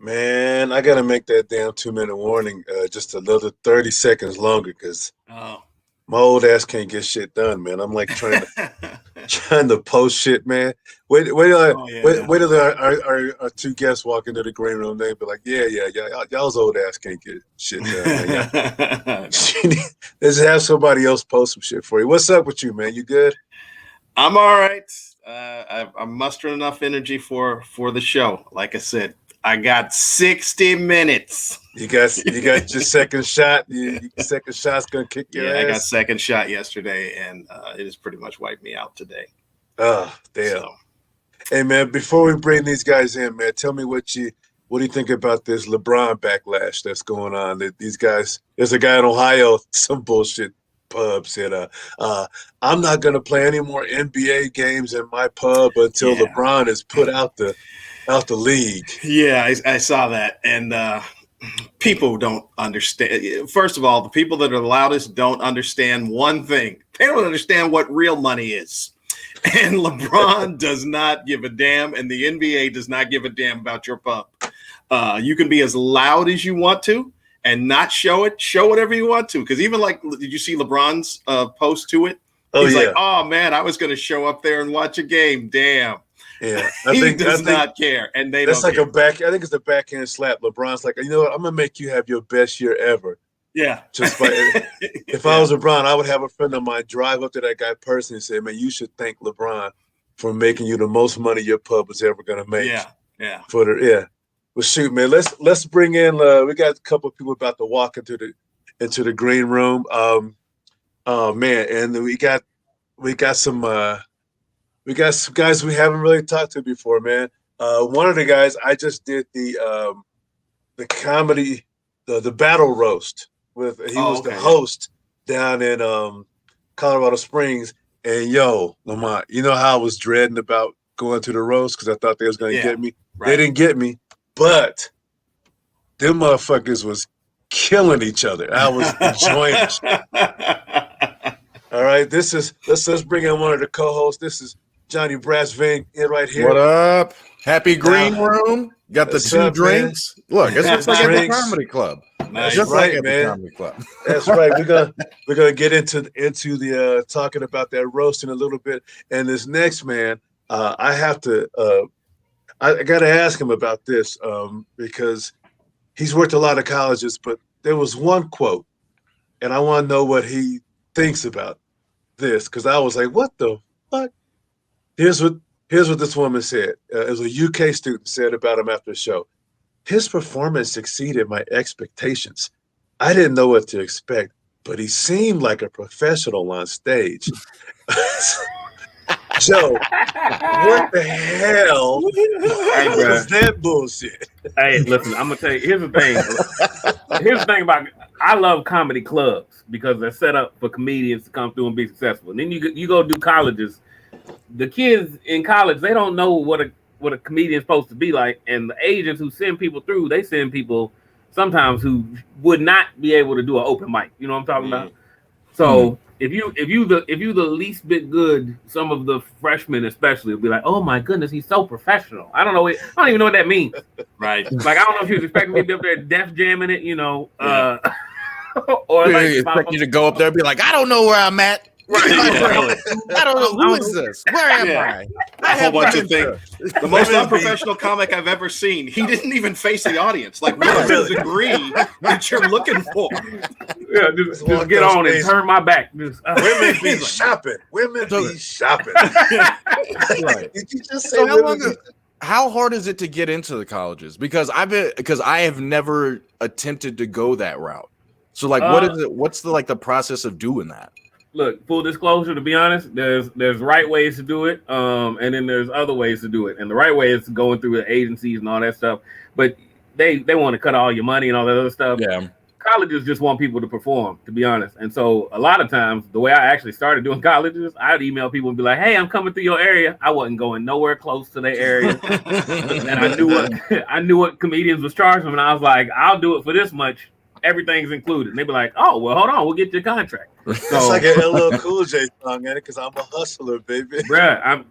Man, I gotta make that damn 2 minute warning just a little 30 seconds longer because Oh. my old ass can't get shit done, man. I'm like trying to post shit, man. Oh yeah. Wait till our two guests walk into the green room. They be like, yeah. Y'all's old ass can't get shit done, man. Let's have somebody else post some shit for you. What's up with you, man? You good? I'm all right. I'm mustering enough energy for the show. Like I said, I got 60 minutes. You got your second shot. Your second shot's gonna kick your ass. I got second shot yesterday, and it has pretty much wiped me out today. Oh, damn. So. Hey, man, before we bring these guys in, man, tell me what do you think about this LeBron backlash that's going on? These guys, there's a guy in Ohio, some bullshit pub said, I'm not going to play any more NBA games in my pub until LeBron is put out the league. Yeah, I saw that. And people don't understand. First of all, the people that are the loudest don't understand one thing. They don't understand what real money is. And LeBron does not give a damn, and the NBA does not give a damn about your pub. You can be as loud as you want to and not show it. Show whatever you want to. Because even did you see LeBron's post to it? He's like, oh, man, I was going to show up there and watch a game. Damn. Yeah, he does not care, and they that's don't like care. I think it's the backhand slap. LeBron's like, you know what? I'm gonna make you have your best year ever. Yeah. Just by if I was LeBron, I would have a friend of mine drive up to that guy personally and say, "Man, you should thank LeBron for making you the most money your pub is ever gonna make." Yeah. Well, shoot, man. Let's bring in. We got a couple of people about to walk into the green room. Oh man, and we got some. We got some guys we haven't really talked to before, man. One of the guys I just did the comedy, the battle roast with. He was the host down in Colorado Springs. And Lamont, you know how I was dreading about going to the roast because I thought they was going to get me. Right. They didn't get me, but them motherfuckers was killing each other. I was enjoying it. All right, let's bring in one of the co-hosts. This is Jonny Bratsveen in right here. What up? Happy green room. Got the two drinks. Man? Look, it's just like at the comedy club. That's just right, like man. The comedy club. That's right. We're gonna get into the talking about that roast in a little bit. And this next man, I have to I got to ask him about this because he's worked a lot of colleges, but there was one quote, and I want to know what he thinks about this because I was like, what the fuck? Here's what this woman said. It was a UK student said about him after the show. His performance exceeded my expectations. I didn't know what to expect, but he seemed like a professional on stage. Joe, what the hell was that bullshit? Hey, listen, I'm gonna tell you. Here's the thing. Here's the thing about I love comedy clubs because they're set up for comedians to come through and be successful. And then you go do colleges. The kids in college, they don't know what a comedian's supposed to be like, and the agents who send people through, they send people sometimes who would not be able to do an open mic. You know what I'm talking about? So if you the least bit good, some of the freshmen especially will be like, oh my goodness, he's so professional. I don't even know what that means. Right. Like I don't know if he was expecting me to be up there def jamming it, or like expect you to go up there and be like, I don't know where I'm at. Right. I don't know who is this. Where am I? A whole bunch of things. The most unprofessional comic I've ever seen. He didn't even face the audience. Like, what is the degree that you're looking for? Yeah, just get on and turn my back. Women be shopping. Women be shopping. Right. Did you just say how hard is it to get into the colleges? Because I have never attempted to go that route. So like, what is it? What's the process of doing that? Look, full disclosure, to be honest, there's right ways to do it, and then there's other ways to do it. And the right way is going through the agencies and all that stuff. But they want to cut all your money and all that other stuff. Yeah. Colleges just want people to perform, to be honest. And so a lot of times, the way I actually started doing colleges, I'd email people and be like, hey, I'm coming through your area. I wasn't going nowhere close to their area. And I knew what comedians was charging them. And I was like, I'll do it for this much. Everything's included. And they'd be like, oh, well, hold on. We'll get your contract. So, it's like an LL Cool J song, man, because I'm a hustler, baby. Bruh,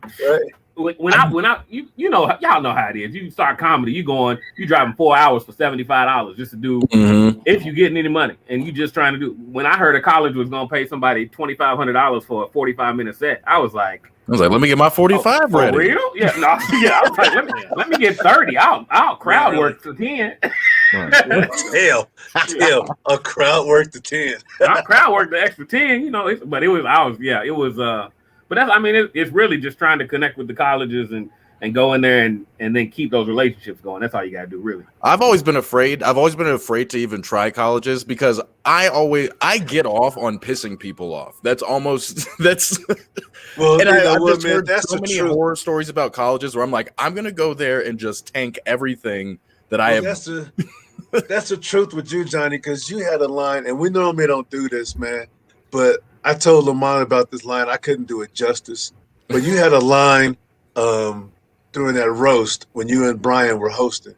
you know, y'all know how it is. You start comedy, you driving 4 hours for $75 just to do if you getting any money, and you just trying to do. When I heard a college was gonna pay somebody $2,500 for a 45-minute set, I was like, let me get my 45 ready. For real? Yeah, no, yeah. I was like, let me get 30. I'll crowd work to 10. Hell, a crowd work to 10. I crowd work the extra 10, you know. But it was. But that's, I mean, it's really just trying to connect with the colleges and go in there and then keep those relationships going. That's all you got to do, really. I've always been afraid to even try colleges because I get off on pissing people off. That's well, and I've what, just man, heard that's so many horror stories about colleges where I'm like, I'm gonna go there and just tank everything that I have. That's the truth with you, Johnny, because you had a line, and we normally don't do this, man, but I told Lamont about this line. I couldn't do it justice, but you had a line during that roast when you and Brian were hosting.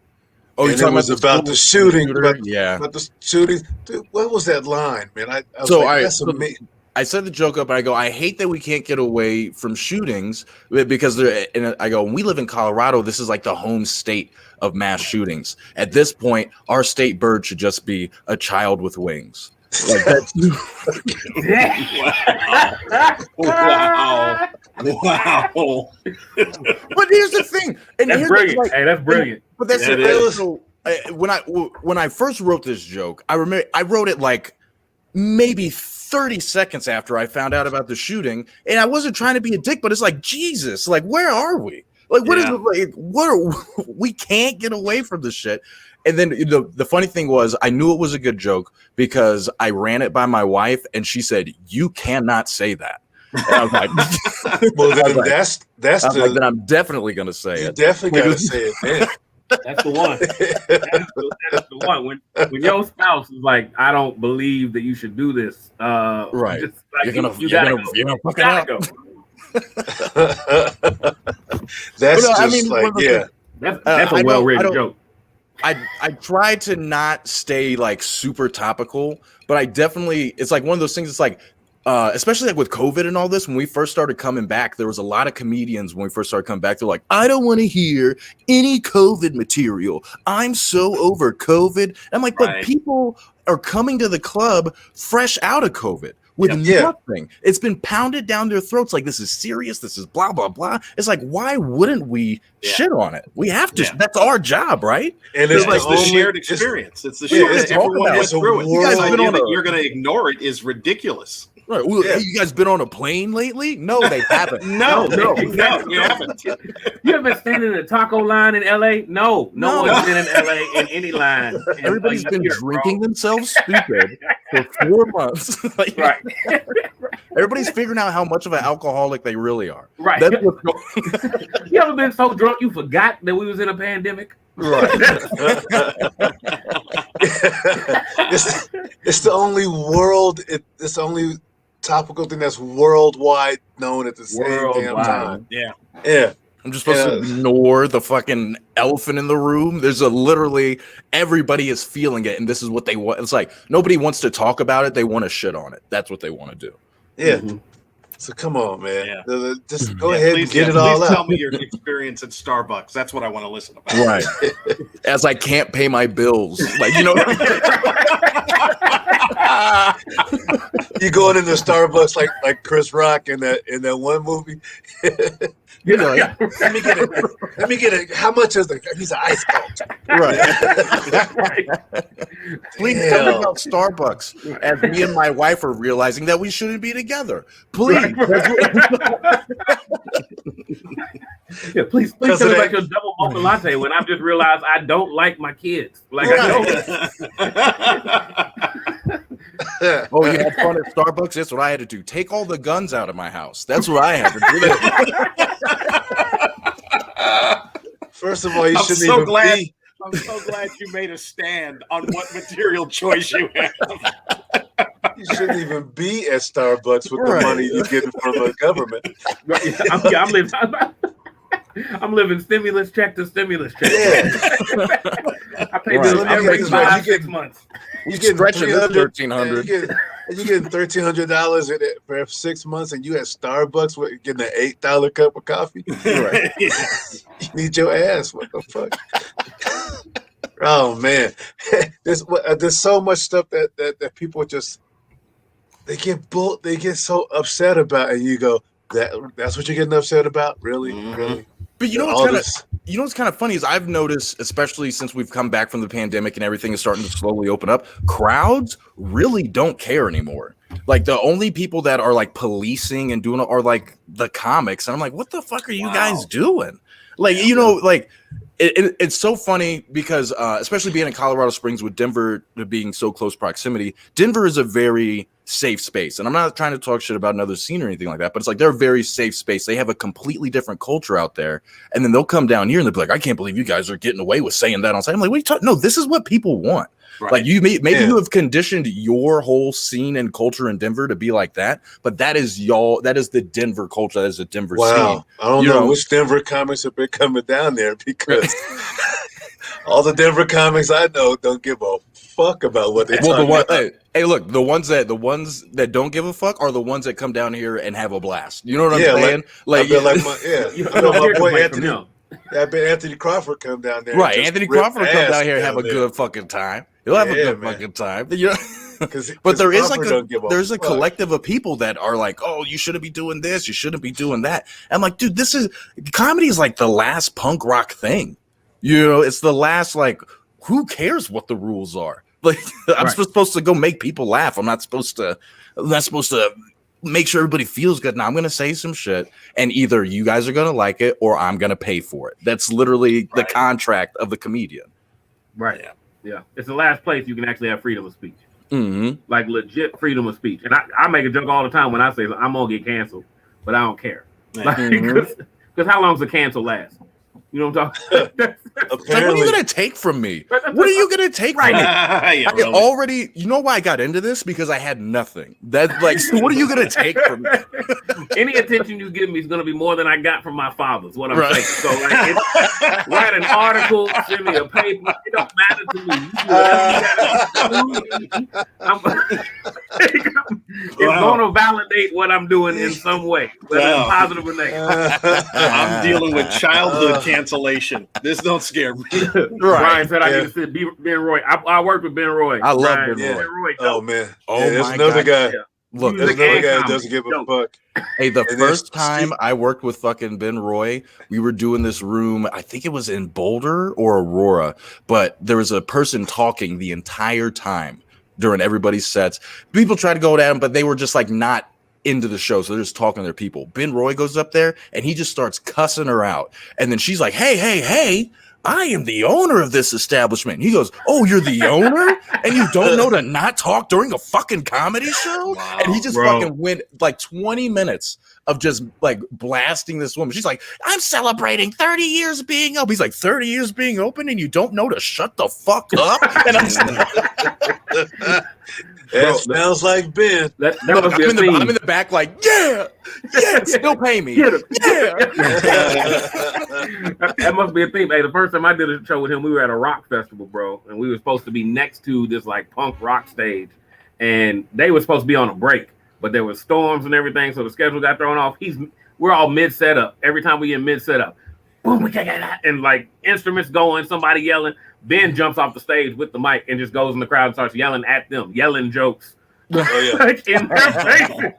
Oh, and it was about the shooting. About the shooting. Dude, what was that line, man? I was like, that's amazing. I said the joke up, and I go, I hate that we can't get away from shootings because I go, when we live in Colorado, this is like the home state of mass shootings. At this point, our state bird should just be a child with wings. Like that's wow. But here's the thing, and that's brilliant. Hey, that's brilliant. But that's when I first wrote this joke, I remember I wrote it like maybe 30 seconds after I found out about the shooting, and I wasn't trying to be a dick, but it's like, Jesus, like, where are we? Like, what is it? Like, we can't get away from this shit. And then the funny thing was, I knew it was a good joke because I ran it by my wife, and she said, "You cannot say that." And I was like, "Well, then then I'm definitely going to say it. You definitely got to say it, man." That's the one. That's the one. When your spouse is like, "I don't believe that you should do this," right? Just like, you're gonna fuck it up. That's That's a well-written joke. I try to not stay like super topical, but I definitely, it's like one of those things. It's like, especially like with COVID and all this, when we first started coming back, there was a lot of comedians when we first started coming back. They're like, I don't want to hear any COVID material. I'm so over COVID. And I'm like, but people are coming to the club fresh out of COVID with nothing. It's been pounded down their throats. Like, this is serious. This is blah, blah, blah. It's like, why wouldn't we shit on it? We have to. That's our job, right? And it's like the shared experience. It's the shared everyone went through it. You guys idea that you're going to ignore it is ridiculous. Right. Well, you guys been on a plane lately? No, they haven't. No, we haven't. You ever been standing in a taco line in LA? No one's been in LA in any line. Everybody's been drinking themselves stupid for 4 months. Like, right. Everybody's figuring out how much of an alcoholic they really are. Right. That's you ever been so drunk you forgot that we was in a pandemic? Right. It's the only it's the only topical thing that's worldwide known at the same damn time. Yeah. I'm just supposed to ignore the fucking elephant in the room. There's literally everybody is feeling it, and this is what they want. It's like nobody wants to talk about it; they want to shit on it. That's what they want to do. Yeah. Mm-hmm. So come on, man. Yeah. Just go ahead and get it all out. Tell me your experience at Starbucks. That's what I want to listen about. Right. As I can't pay my bills, like you going into Starbucks like Chris Rock in that one movie. Let me get it. How much is it? He's an ice cold. Right. Please tell me about Starbucks as me and my wife are realizing that we shouldn't be together. Please. Yeah, please tell me about your double mocha latte when I've just realized I don't like my kids. Like I don't. Oh, you had fun at Starbucks? That's what I had to do. Take all the guns out of my house. That's what I had to do. First of all, you shouldn't even be. I'm so glad you made a stand on what material choice you have. You shouldn't even be at Starbucks with the money you're getting from the government. I'm living stimulus check to stimulus check. Yeah. I pay bills every 6 months. You getting Stretching this $1,300. $1,300. You getting $1,300 in it for 6 months, and you at Starbucks with getting an $8 cup of coffee. Right. You need your ass. What the fuck? Oh man, there's so much stuff that people just they get so upset about, and you go, that's what you're getting upset about, really, really. But you know All what's this. what's kind of funny is I've noticed, especially since we've come back from the pandemic and everything is starting to slowly open up, crowds really don't care anymore. Like the only people that are like policing and doing are like the comics, and I'm like, what the fuck are you guys doing? Like, you know, like it's so funny because especially being in Colorado Springs with Denver being so close proximity, Denver is a very safe space. And I'm not trying to talk shit about another scene or anything like that, but it's like they're a very safe space. They have a completely different culture out there. And then they'll come down here and they'll be like, I can't believe you guys are getting away with saying that on site. I'm like, what are you talking? No, this is what people want. Right. Like you maybe you have conditioned your whole scene and culture in Denver to be like that, but that is the Denver culture. That is the Denver scene. I don't know which Denver comics have been coming down there because all the Denver comics I know don't give a fuck about what they talk about. Hey, look, the ones that don't give a fuck are the ones that come down here and have a blast. You know what I'm saying? My boy Anthony. I bet Anthony Crawford come down there. Right, Anthony Crawford come down here and have a good fucking time. He'll have a good fucking time. You know? But there's a collective of people that are like, oh, you shouldn't be doing this, you shouldn't be doing that. I'm like, dude, comedy is like the last punk rock thing. You know, it's the last, like, who cares what the rules are? Like, I'm supposed to go make people laugh. I'm not supposed to make sure everybody feels good. Now I'm going to say some shit and either you guys are going to like it or I'm going to pay for it. That's literally the contract of the comedian. Right. Yeah. It's the last place you can actually have freedom of speech. Mm-hmm. Like legit freedom of speech. And I make a joke all the time when I say I'm going to get canceled, but I don't care. Because how long does a cancel last? You know what I'm talking about? Like, what are you going to take from me? What are you going to take from me? Already, you know why I got into this? Because I had nothing. That's like, so what are you going to take from me? Any attention you give me is going to be more than I got from my father's, what I'm saying. So, like, write an article, send me a paper. It don't matter to me. It's going to validate what I'm doing in some way, whether it's positive or negative. I'm dealing with childhood cancellation. This don't scare me. Brian said I need to see Ben Roy. I worked with Ben Roy. I love Ben Roy. Oh man. There's another guy. Yeah. Look, there's another guy that doesn't give a fuck. Hey, the first time I worked with fucking Ben Roy, we were doing this room. I think it was in Boulder or Aurora, but there was a person talking the entire time during everybody's sets. People tried to go at him, but they were just like not into the show, so they're just talking to their people. Ben Roy goes up there and he just starts cussing her out, and then she's like, hey, I am the owner of this establishment. And he goes, oh, you're the owner and you don't know to not talk during a fucking comedy show? Wow, and he just fucking went like 20 minutes of just like blasting this woman. She's like, I'm celebrating 30 years being open. He's like, 30 years being open and you don't know to shut the fuck up? And I'm That sounds like Ben. I'm in the back like, yeah, still pay me. Yeah. That must be a theme. Hey, the first time I did a show with him, we were at a rock festival, bro, and we were supposed to be next to this like punk rock stage, and they were supposed to be on a break, but there was storms and everything, so the schedule got thrown off. We're all mid setup. Every time we get mid setup, boom, and like instruments going, somebody yelling. Ben jumps off the stage with the mic and just goes in the crowd and starts yelling at them, yelling jokes. Oh, yeah. Like in their faces.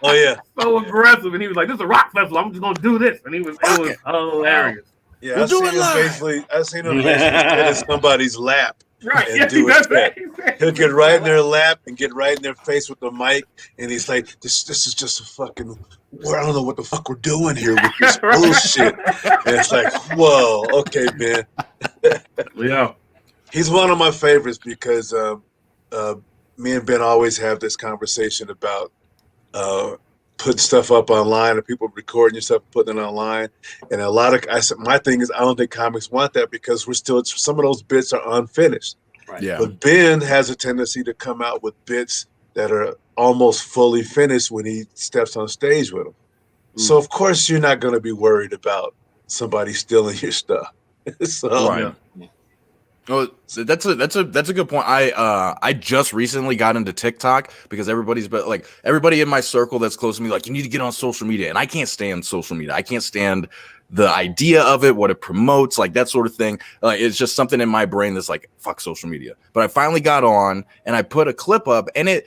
Oh, yeah. So aggressive. And he was like, this is a rock festival. I'm just going to do this. And it was hilarious. Yeah, I've seen him basically sit in somebody's lap. Right. And do his best. He'll get right in their lap and get right in their face with the mic. And he's like, this is just a fucking... I don't know what the fuck we're doing here with this bullshit. And it's like, whoa, okay, man. Yeah. He's one of my favorites because me and Ben always have this conversation about putting stuff up online and people recording your stuff and putting it online. And my thing is I don't think comics want that because some of those bits are unfinished. Right. Yeah. But Ben has a tendency to come out with bits that are almost fully finished when he steps on stage with them. So of course you're not going to be worried about somebody stealing your stuff. So right. Oh, that's a good point. I just recently got into TikTok because everybody in my circle that's close to me, like, you need to get on social media, and I can't stand social media. I can't stand the idea of it, what it promotes, like that sort of thing. It's just something in my brain that's like, fuck social media. But I finally got on and I put a clip up, and it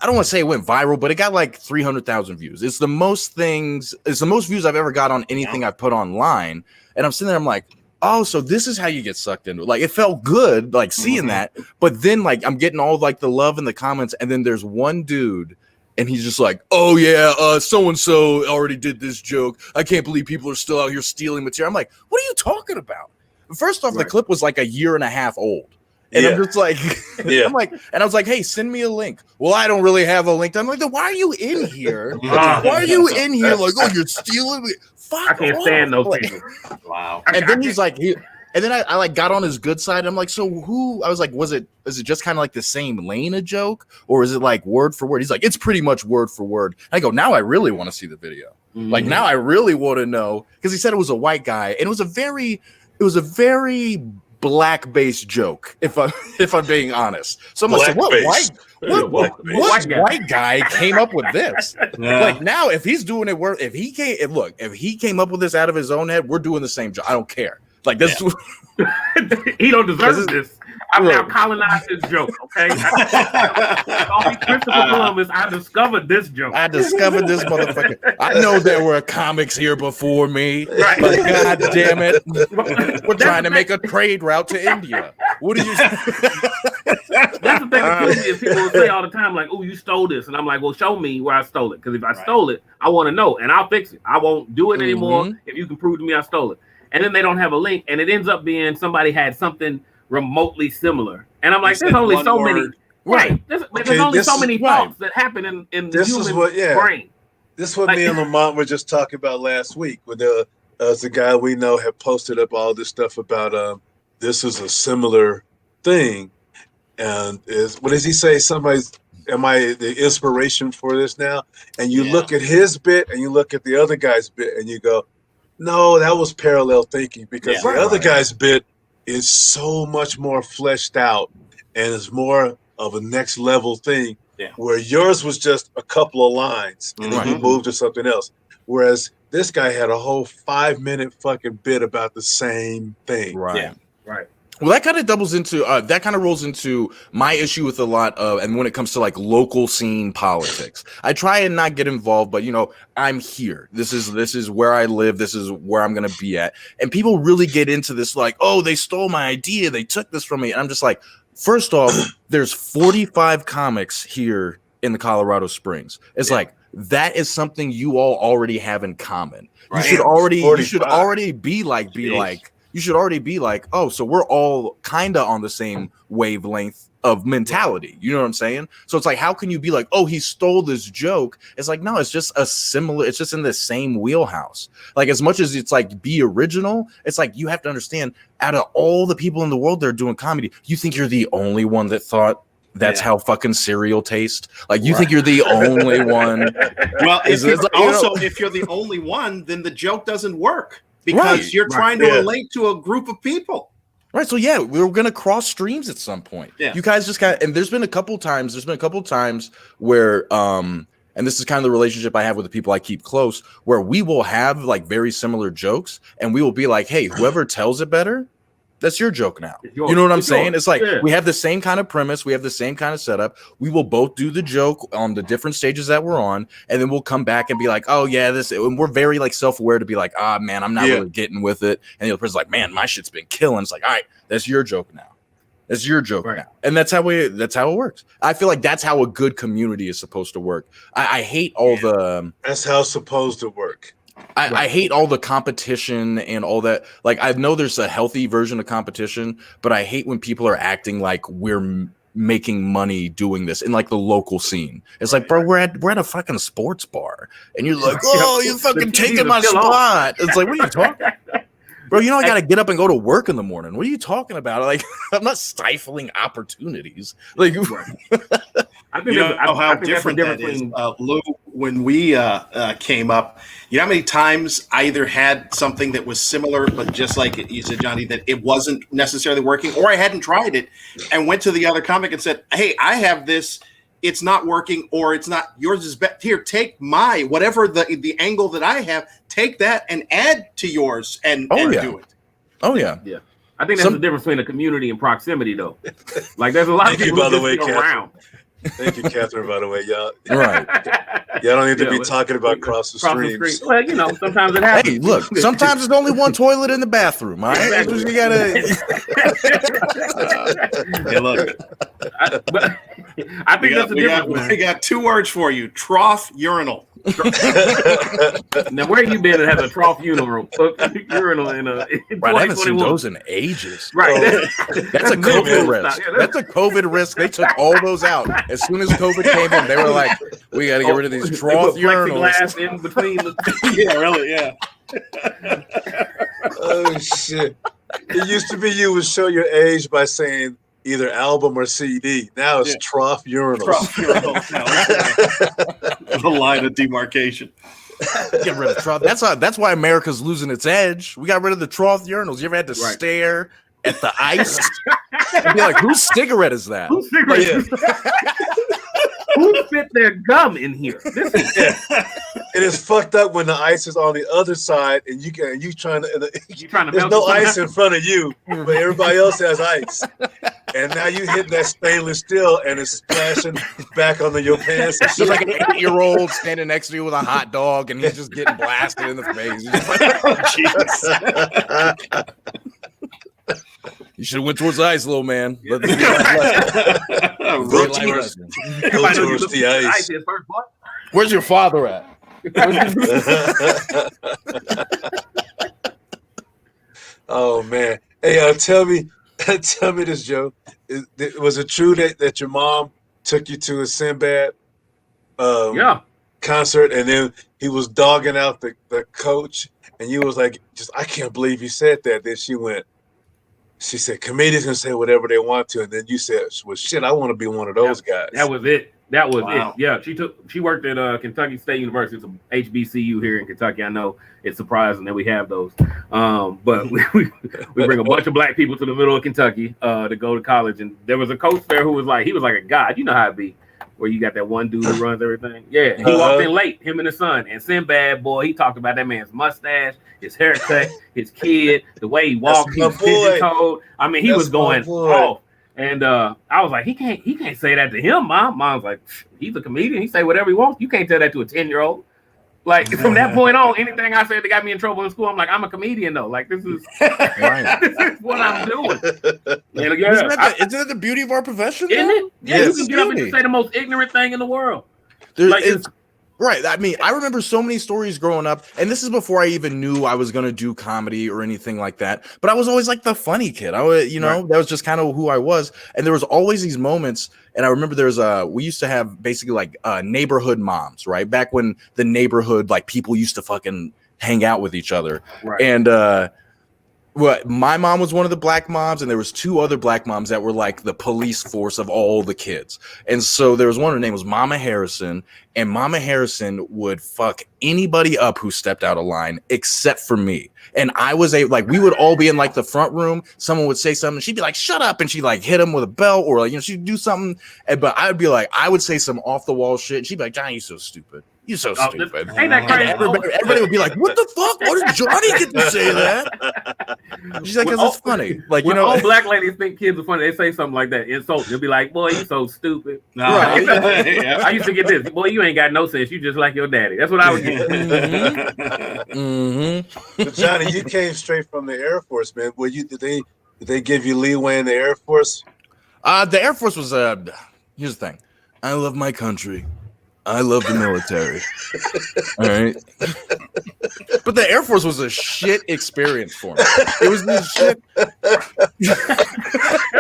I don't want to say it went viral, but it got like 300,000 views. It's the most views I've ever got on anything I've put online. And I'm sitting there, I'm like, oh, so this is how you get sucked into it. Like, it felt good, like, seeing that. But then, like, I'm getting all like the love in the comments, and then there's one dude, and he's just like, oh yeah, so-and-so already did this joke. I can't believe people are still out here stealing material. I'm like, what are you talking about? First off, the clip was like a year and a half old. And I'm just like, I'm like, and I was like, hey, send me a link. Well, I don't really have a link. I'm like, then why are you in here? Why are you in here? Like, oh, you're stealing me. Fuck, I can't stand those people. Wow. And then he's like, and then I like got on his good side. I'm like, so who? I was like, is it just kind of like the same lane of joke, or is it like word for word? He's like, it's pretty much word for word. I go, now I really want to see the video. Like, now I really want to know, because he said it was a white guy, and it was a very black-based joke, if I'm being honest. So I'm like, so what white guy came up with this? Like, now if he's doing it, if he came up with this out of his own head, we're doing the same job. I don't care. Like, this, he don't deserve this. I've now colonized this joke. Okay, only Christopher Columbus. I discovered this joke. I discovered this motherfucker. I know there were comics here before me, but god damn it, we're trying to make a trade route to India. What are you? That's the thing that kills me is people will say all the time, like, "Oh, you stole this," and I'm like, "Well, show me where I stole it, because if I stole it, I want to know, and I'll fix it. I won't do it anymore if you can prove to me I stole it." And then they don't have a link, and it ends up being somebody had something remotely similar, and I'm like, there's only so many, there's only so many thoughts that happen in the human brain. This is what me and Lamont were just talking about last week, where there's a guy we know had posted up all this stuff about this is a similar thing, and what does he say? Am I the inspiration for this now? And you look at his bit and you look at the other guy's bit, and you go, no, that was parallel thinking, because the other guy's bit is so much more fleshed out and is more of a next level thing, where yours was just a couple of lines and then you moved to something else. Whereas this guy had a whole 5-minute fucking bit about the same thing. Right. Well, that kind of rolls into my issue with a lot of, and when it comes to like local scene politics, I try and not get involved, but I'm here. This is where I live. This is where I'm going to be at. And people really get into this, like, oh, they stole my idea. They took this from me. And I'm just like, first off, there's 45 comics here in the Colorado Springs. It's like, that is something you all already have in common. Right. You should already be like, oh, so we're all kind of on the same wavelength of mentality. You know what I'm saying? So it's like, how can you be like, oh, he stole this joke? It's like, no, it's just it's just in the same wheelhouse. Like, as much as it's like, be original, it's like, you have to understand, out of all the people in the world that are doing comedy, you think you're the only one that thought that's how fucking cereal tastes? Like, you think you're the only one? Well, if you're the only one, then the joke doesn't work. Because you're trying to relate to a group of people. Right. So we're gonna cross streams at some point. Yeah. You guys just and there's been a couple times where and this is kind of the relationship I have with the people I keep close, where we will have like very similar jokes, and we will be like, hey, whoever tells it better, that's your joke now. You know what I'm saying? It's like, we have the same kind of premise. We have the same kind of setup. We will both do the joke on the different stages that we're on. And then we'll come back and be like, oh yeah, and we're very like self-aware to be like, man, I'm not really getting with it. And the other person's like, man, my shit's been killing. It's like, all right, that's your joke now. That's your joke now. And that's how it works. I feel like that's how a good community is supposed to work. I hate all that's how it's supposed to work. I hate all the competition and all that. Like, I know there's a healthy version of competition, but I hate when people are acting like we're making money doing this in like the local scene. It's like, bro, we're at a fucking sports bar, and you're like, oh, you fucking taking my spot. It's like, what are you talking? Bro, I got to get up and go to work in the morning. What are you talking about? Like, I'm not stifling opportunities. Like, I think You don't know how I think different that's that is, between Lou. When we came up, you know how many times I either had something that was similar, but just like you said, Johnny, that it wasn't necessarily working, or I hadn't tried it and went to the other comic and said, "Hey, I have this. It's not working, or it's not yours is better. Here, take my whatever the angle that I have. Take that and add to yours and do it." Oh yeah. Yeah. I think that's the difference between a community and proximity, though. Like, there's a lot of people who just be around. Thank you, Catherine, by the way. Y'all, right. Y'all don't need to be talking about cross the streams. Well, you know, sometimes it happens. Hey, look, sometimes there's only one toilet in the bathroom. All right? Exactly. You gotta... Hey, look. I think that's the difference. We got 2 words for you: trough urinal. Now, where you been that has a trough urinal in I haven't seen those in ages. Right. That's a COVID risk. That's a COVID risk. They took all those out. As soon as COVID came in, they were like, we got to get rid of these trough urinals. Plexiglass in between the Yeah, really, yeah. Oh, shit. It used to be you would show your age by saying either album or CD. Now it's trough urinals. Trough urinals. The line of demarcation. Get rid of trough. That's why America's losing its edge. We got rid of the trough urinals. You ever had to stare at the ice and be like, whose cigarette is that? Whose cigarette is that? Who spit their gum in here? This is It is fucked up when the ice is on the other side and you trying to. trying to there's melt no it ice in front of you, but everybody else has ice. And now you hit that stainless steel and it's splashing back onto your pants. There's like an 8-year-old standing next to you with a hot dog and he's just getting blasted in the face. He's just like, oh, Jesus. You should have went towards the ice, little man. Go towards the ice. Where's your father at? Oh man! Hey, tell me this, Joe. Was it true that your mom took you to a Sinbad concert, and then he was dogging out the coach, and you was like, I can't believe you said that. Then she said, comedians can say whatever they want to, and then you said, well, shit, I want to be one of those guys. That was it. Yeah, she worked at Kentucky State University. It's a HBCU here in Kentucky. I know it's surprising that we have those, but we bring a bunch of black people to the middle of Kentucky to go to college. And there was a coach there who was like a god. You know how it be, where you got that one dude who runs everything. Yeah, he walked in late, him and his son. And Sinbad, boy, he talked about that man's mustache, his haircut, his kid, the way he walked, he was pigeon-toed. I mean, he was going off. And I was like, he can't say that to him, Mom. Mom's like, he's a comedian. He say whatever he wants. You can't tell that to a 10-year-old. Like, from that point on, anything I said that got me in trouble in school, I'm like, I'm a comedian though. Like, this is this is what I'm doing. And isn't that the beauty of our profession? Isn't it? Yeah, you can get up and just say the most ignorant thing in the world. Right. I mean, I remember so many stories growing up, and this is before I even knew I was going to do comedy or anything like that. But I was always like the funny kid. That was just kind of who I was. And there was always these moments. And I remember we used to have basically like neighborhood moms, right? Back when the neighborhood, like people used to fucking hang out with each other. Right. And, my mom was one of the black moms, and there was 2 other black moms that were like the police force of all the kids. And so there was one, her name was Mama Harrison, and Mama Harrison would fuck anybody up who stepped out of line except for me. And I was we would all be in like the front room. Someone would say something, she'd be like, "Shut up!" and she'd like hit him with a belt, or like, she'd do something. But I would be like, I would say some off the wall shit, and she'd be like, "Johnny, you so stupid. You're so stupid." Ain't that crazy? Everybody would be like, "What the fuck? What did Johnny get to say that?" She's like, "Because it's funny." Like, all black ladies think kids are funny, they say something like that. Insult. They'll be like, "Boy, you so stupid." Right. I used to get this. "Boy, you ain't got no sense. You just like your daddy." That's what I would get. But Johnny, you came straight from the Air Force, man. Did they give you leeway in the Air Force? The Air Force was here's the thing. I love my country. I love the military. All right. But the Air Force was a shit experience for me. It was this shit.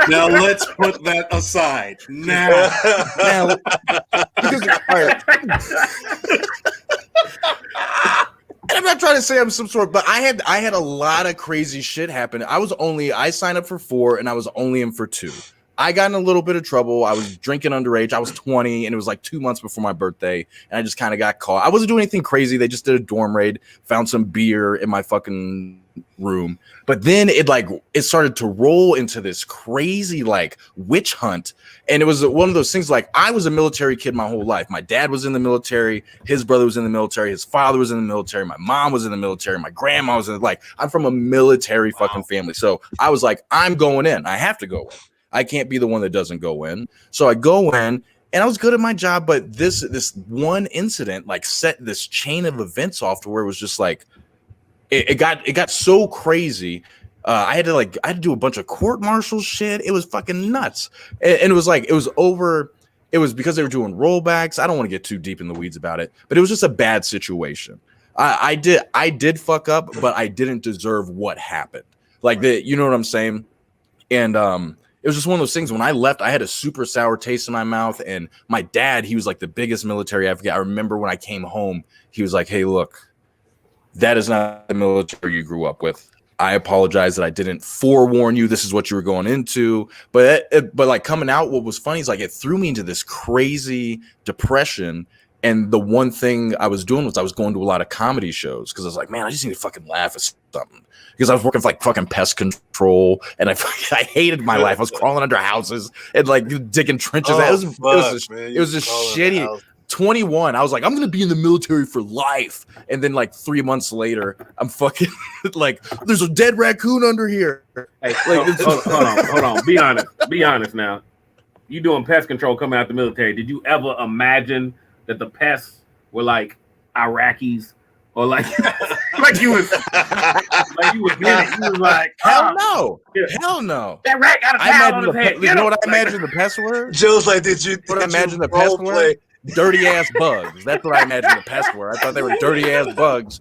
Now let's put that aside. Now because, all right. And I'm not trying to say I'm some sort, but I had a lot of crazy shit happen. I signed up for 4 and I was only in for 2. I got in a little bit of trouble. I was drinking underage. I was 20, and it was like 2 months before my birthday, and I just kind of got caught. I wasn't doing anything crazy. They just did a dorm raid, found some beer in my fucking room. But then it started to roll into this crazy like witch hunt. And it was one of those things like I was a military kid my whole life. My dad was in the military, his brother was in the military, his father was in the military, my mom was in the military, my grandma was in I'm from a military fucking family. So I was like, I'm going in. I have to go in. I can't be the one that doesn't go in. So I go in. And I was good at my job, but this one incident like set this chain of events off to where it was just like it got so crazy. I had to do a bunch of court martial shit. It was fucking nuts. And it was like it was because they were doing rollbacks. I don't want to get too deep in the weeds about it, but it was just a bad situation. I did fuck up, but I didn't deserve what happened. You know what I'm saying? And it was just one of those things. When I left, I had a super sour taste in my mouth. And my dad, he was like the biggest military advocate. I remember when I came home, he was like, "Hey, look, that is not the military you grew up with. I apologize that I didn't forewarn you. This is what you were going into." But like coming out, what was funny is like it threw me into this crazy depression. And the one thing I was doing was I was going to a lot of comedy shows because I was like, man, I just need to fucking laugh at something. Because I was working for like fucking pest control, and I hated my life. I was crawling under houses and like digging trenches. It was a shitty. 21. I was like, I'm gonna be in the military for life. And then like 3 months later, I'm fucking like, there's a dead raccoon under here. Hey, hold on. Be honest now. You doing pest control coming out the military? Did you ever imagine that the pests were like Iraqis or like you was in it? You was like, hell no. That rat got a towel on his head. You know what I imagine the pests were? Joe's like, did you imagine the pests were? Dirty ass bugs. That's what I imagined the pests were. I thought they were dirty ass bugs.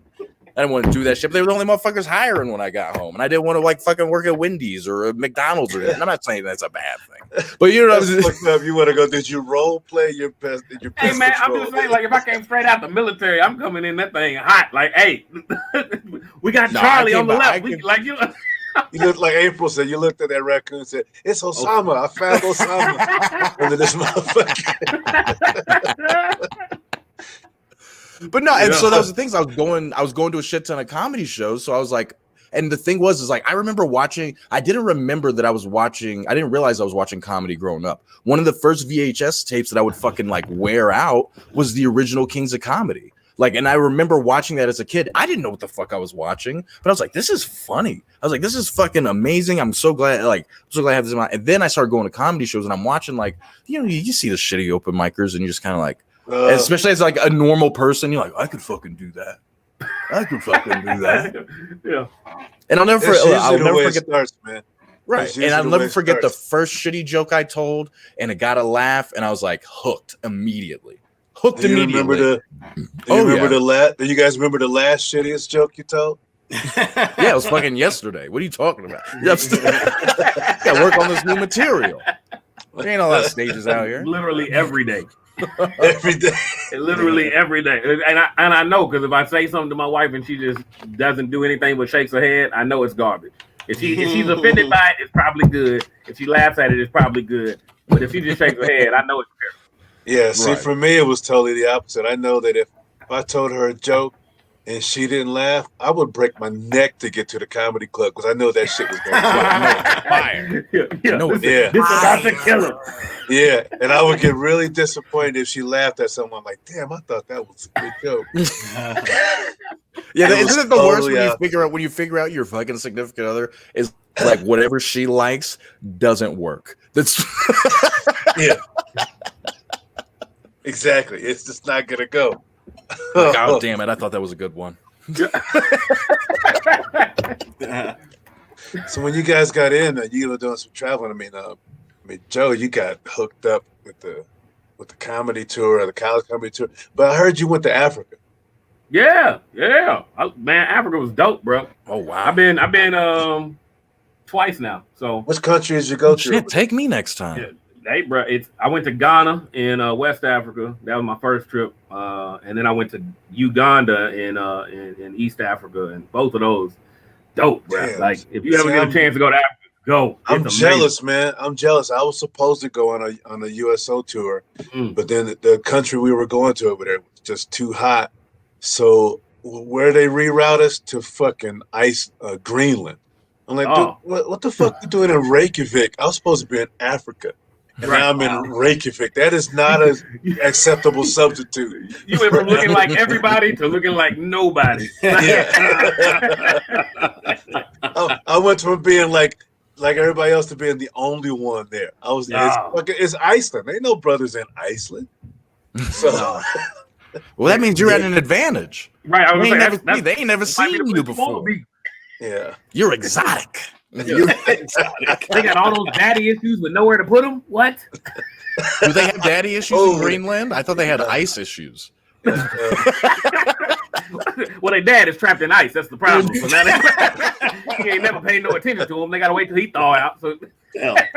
I didn't want to do that shit. But they were the only motherfuckers hiring when I got home, and I didn't want to like fucking work at Wendy's or McDonald's or anything. I'm not saying that's a bad thing, but you know what I'm saying. You want to go? Did you role play your pest? Hey man, I'm just saying, like if I came straight out the military, I'm coming in that thing hot. Like, hey, we got Charlie on the left. You look like April said. You looked at that raccoon and said, "It's Osama. I found Osama under this motherfucker." But no, and so that was the things I was going to a shit ton of comedy shows. So I was like, and the thing was like I remember watching. I didn't realize I was watching comedy growing up. One of the first VHS tapes that I would fucking like wear out was the original Kings of Comedy. Like, and I remember watching that as a kid. I didn't know what the fuck I was watching, but I was like, this is funny. I was like, this is fucking amazing. I'm so glad I have this in my. And then I started going to comedy shows, and I'm watching like, you see the shitty open micers, and you're just kind of like, especially as like a normal person, you're like, I could fucking do that. Yeah. And I'll never forget. Starts, man. Right. And I'll never forget the first shitty joke I told, and it got a laugh, and I was like hooked immediately. Do you remember the last? Do you guys remember the last shittiest joke you told? Yeah, it was fucking yesterday. What are you talking about? Got work on this new material. There ain't a lot of stages out here. Literally every day. Every day. Literally every day. And I know, because if I say something to my wife and she just doesn't do anything but shakes her head, I know it's garbage. If she's offended by it, it's probably good. If she laughs at it, it's probably good. But if she just shakes her head, I know it's terrible. Yeah, see, for me, it was totally the opposite. I know that if I told her a joke and she didn't laugh, I would break my neck to get to the comedy club because I know that shit was going to fire. This is about to kill him. Yeah, and I would get really disappointed if she laughed at something. I'm like, damn, I thought that was a good joke. Yeah, isn't it the worst when you figure out your fucking significant other is like whatever she likes doesn't work? That's yeah. Exactly. It's just not going to go. Like, oh, damn it. I thought that was a good one. So when you guys got in, you were doing some traveling. I mean, Joe, you got hooked up with the comedy tour or the college comedy tour. But I heard you went to Africa. Yeah. Man, Africa was dope, bro. Oh, wow. I've been twice now. So which country did you go to? Shit, take me next time. Yeah. Hey, bro, I went to Ghana in West Africa. That was my first trip, and then I went to Uganda in East Africa, and both of those dope, bro. Damn. Like, if you ever get a chance to go to Africa, Go. I'm It's jealous, man. I'm jealous. I was supposed to go on a USO tour, but then the country we were going to over there was just too hot. So where they reroute us to fucking Greenland. I'm like, dude, what the fuck you doing in Reykjavik? I was supposed to be in Africa, and now I'm in Reykjavik. That is not an acceptable substitute. You went from looking like everybody to looking like nobody. Yeah. I went from being like everybody else to being the only one there. It's Iceland. Ain't no brothers in Iceland. So well, that means you're at an advantage. Right. They ain't never seen you before. Yeah. You're exotic. You're exotic. They got all those daddy issues with nowhere to put them. What? Do they have daddy issues in Greenland? I thought they had ice issues. Well, their dad is trapped in ice. That's the problem. So now he ain't never paid no attention to him. They gotta wait till he thaw out. So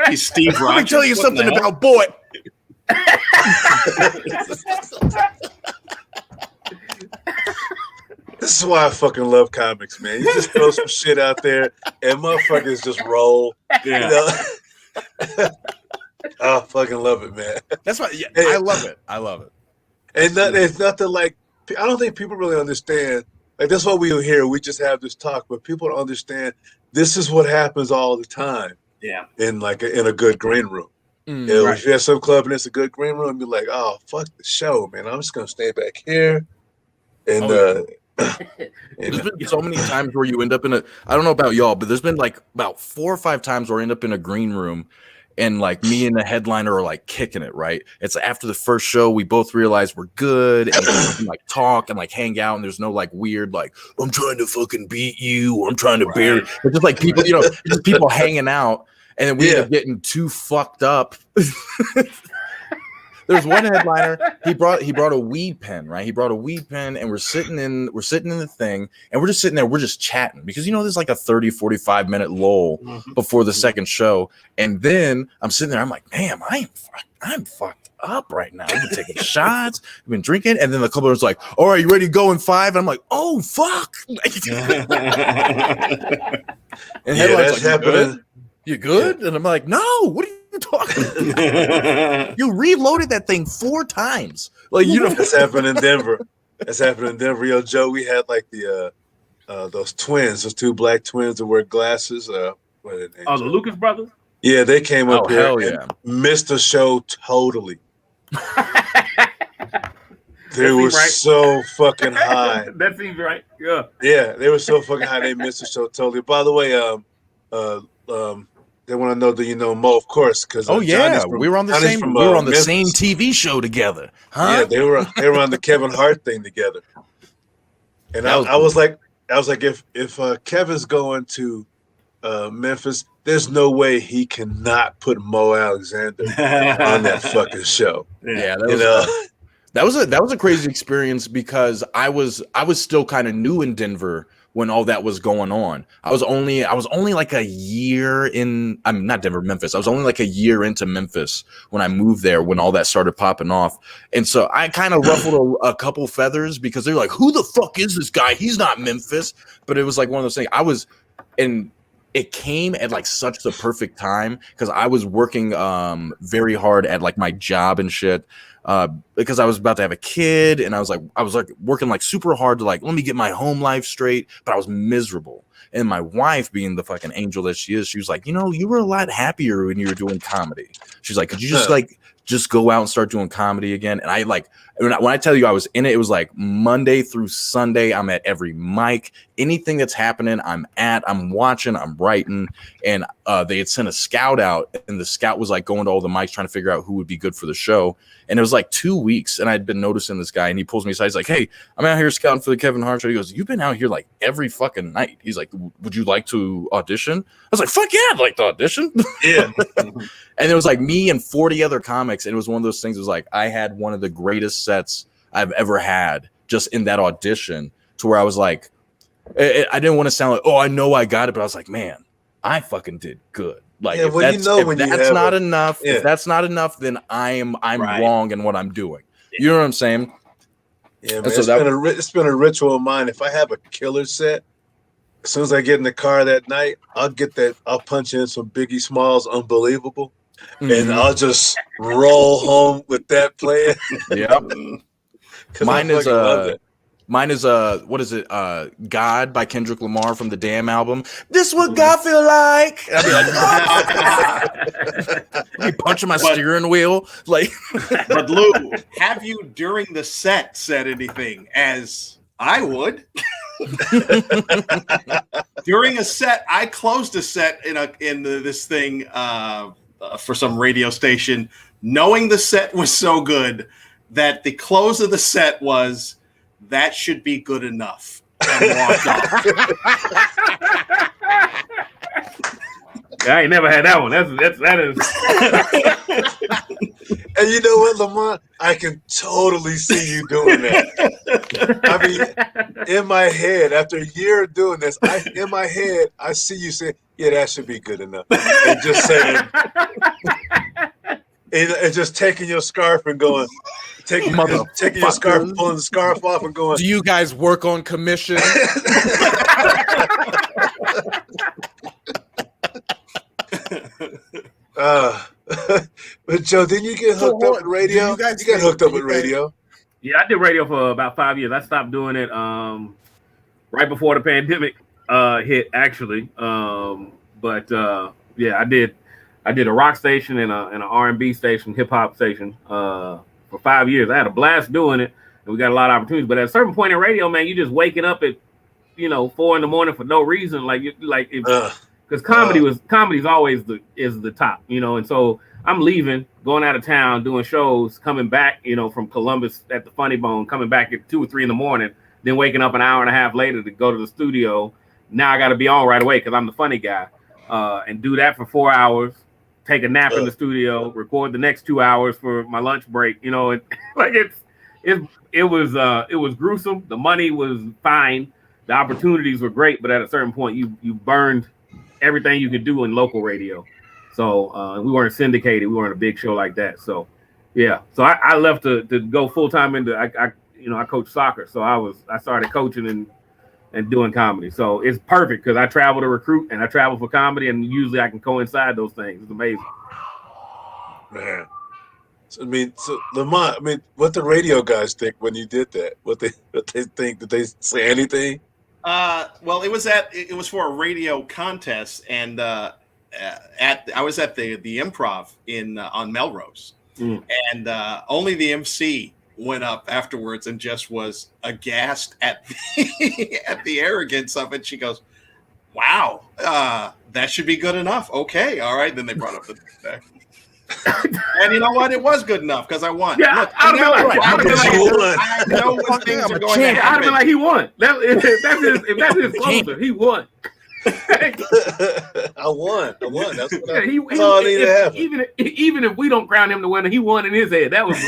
he's Steve Rogers. Let me tell you something about boy. This is why I fucking love comics, man. You just throw some shit out there and motherfuckers just roll. Yeah. You know? I fucking love it, man. That's why I love it. I love it. And it's nothing like, I don't think people really understand. Like, that's what we hear. We just have this talk, but people don't understand this is what happens all the time. Yeah. In a good green room. If you have some club and it's a good green room, you're like, oh, fuck the show, man. I'm just going to stay back here. And there's been so many times where you end up in I don't know about y'all, but there's been like about 4 or 5 times where I end up in a green room and like me and the headliner are like kicking it, right? It's after the first show, we both realize we're good and we can like talk and like hang out, and there's no like weird like I'm trying to fucking beat you or I'm trying to bear. It's just like people, just people hanging out, and then we end up getting too fucked up. There's one headliner. He brought a weed pen, right? He brought a weed pen, and we're sitting in the thing, and we're just sitting there. We're just chatting because there's like a 30-45 minute lull before the second show, and then I'm sitting there. I'm like, man, I'm fucked up right now. I've been taking shots, I've been drinking, and then the couple was like, all right, you ready to go in 5? And I'm like, oh fuck. And headliner's like, you good? And I'm like, no, what are you talking about? You reloaded that thing 4 times. Like, That's happened in Denver. Yo, Joe, we had like those twins, those 2 black twins that wear glasses. What are their names? Oh, the Lucas brothers? Yeah, they came up here and missed the show totally. They were so fucking high. That seems right. Yeah. Yeah, they were so fucking high. They missed the show totally. By the way, they want to know that you know Mo, of course, because we were on the same TV show together, huh? Yeah, they were on the Kevin Hart thing together. And I was like, if Kevin's going to Memphis, there's no way he cannot put Mo Alexander on that fucking show. Yeah, that was a crazy experience because I was still kind of new in Denver when all that was going on. I was only like a year in. I'm not Denver, Memphis. I was only like a year into Memphis when I moved there, when all that started popping off. And so I kind of ruffled a couple feathers because they're like, who the fuck is this guy? He's not Memphis. But it was like one of those things. It came at like such the perfect time because I was working very hard at like my job and shit. Because I was about to have a kid, and I was working like super hard to like, let me get my home life straight, but I was miserable. And my wife, being the fucking angel that she is, she was like, you were a lot happier when you were doing comedy. She's like, could you just go out and start doing comedy again? And I like, when I tell you I was in it, it was like Monday through Sunday. I'm at every mic, anything that's happening, I'm watching, I'm writing. And they had sent a scout out, and the scout was like going to all the mics trying to figure out who would be good for the show. And it was like 2 weeks, and I'd been noticing this guy, and he pulls me aside. He's like, hey, I'm out here scouting for the Kevin Hart show. He goes, you've been out here like every fucking night. He's like, would you like to audition? I was like, fuck yeah, I'd like to audition. Yeah. And it was like me and 40 other comics, and it was one of those things. It was like I had one of the greatest sets I've ever had just in that audition, to where I was like, I didn't want to sound like, oh, I know I got it, but I was like, man, I fucking did good. Like, if that's not enough, then I'm wrong in what I'm doing. You know what I'm saying? Yeah, man. It's been a ritual of mine. If I have a killer set, as soon as I get in the car that night, I'll punch in some Biggie Smalls "Unbelievable," and I'll just roll home with that playing. Yep. Mine is what is it? God by Kendrick Lamar from the Damn album. This what God feel like. I'll be like, me punching my steering wheel. Like, but Lou, have you during the set said anything? As I would. During a set, I closed a set in this thing for some radio station, knowing the set was so good that the close of the set was, that should be good enough, and walked off. I ain't never had that one. That is. And you know what, Lamont? I can totally see you doing that. I mean, in my head, after a year of doing this, I see you saying, "Yeah, that should be good enough," and just saying, and just taking your scarf and going, taking your scarf, pulling the scarf off, and going. Do you guys work on commission? But Joe, didn't you get hooked up with radio? You got hooked up with radio. Yeah, I did radio for about 5 years. I stopped doing it right before the pandemic hit, actually. Yeah, I did a rock station and an R&B station, hip hop station for 5 years. I had a blast doing it, and we got a lot of opportunities. But at a certain point in radio, man, you just waking up at 4 a.m. for no reason, because comedy's always the top, and so I'm leaving, going out of town, doing shows, coming back, from Columbus at the Funny Bone, coming back at 2 or 3 a.m, then waking up an hour and a half later to go to the studio. Now I got to be on right away because I'm the funny guy, and do that for 4 hours, take a nap in the studio, record the next 2 hours for my lunch break. It was gruesome. The money was fine. The opportunities were great, but at a certain point, you burned everything you could do in local radio. So we weren't syndicated. We weren't a big show like that. So yeah. So I left to go full time into I coach soccer. So I started coaching and doing comedy. So it's perfect because I travel to recruit and I travel for comedy, and usually I can coincide those things. It's amazing. Man. So, Lamont, what the radio guys think when you did that? What they think? Did they say anything? Well, it was for a radio contest, and I was at the Improv on Melrose, and only the MC went up afterwards and just was aghast at the arrogance of it. She goes, "Wow, that should be good enough." Okay, all right. Then they brought up the next. And you know what? It was good enough because I won. Yeah, look, I know when things are going to happen. I'd have been like, he won. If that's his closer, he won. I won. That's what that's all I need to have. Even if we don't crown him the winner, he won in his head. That was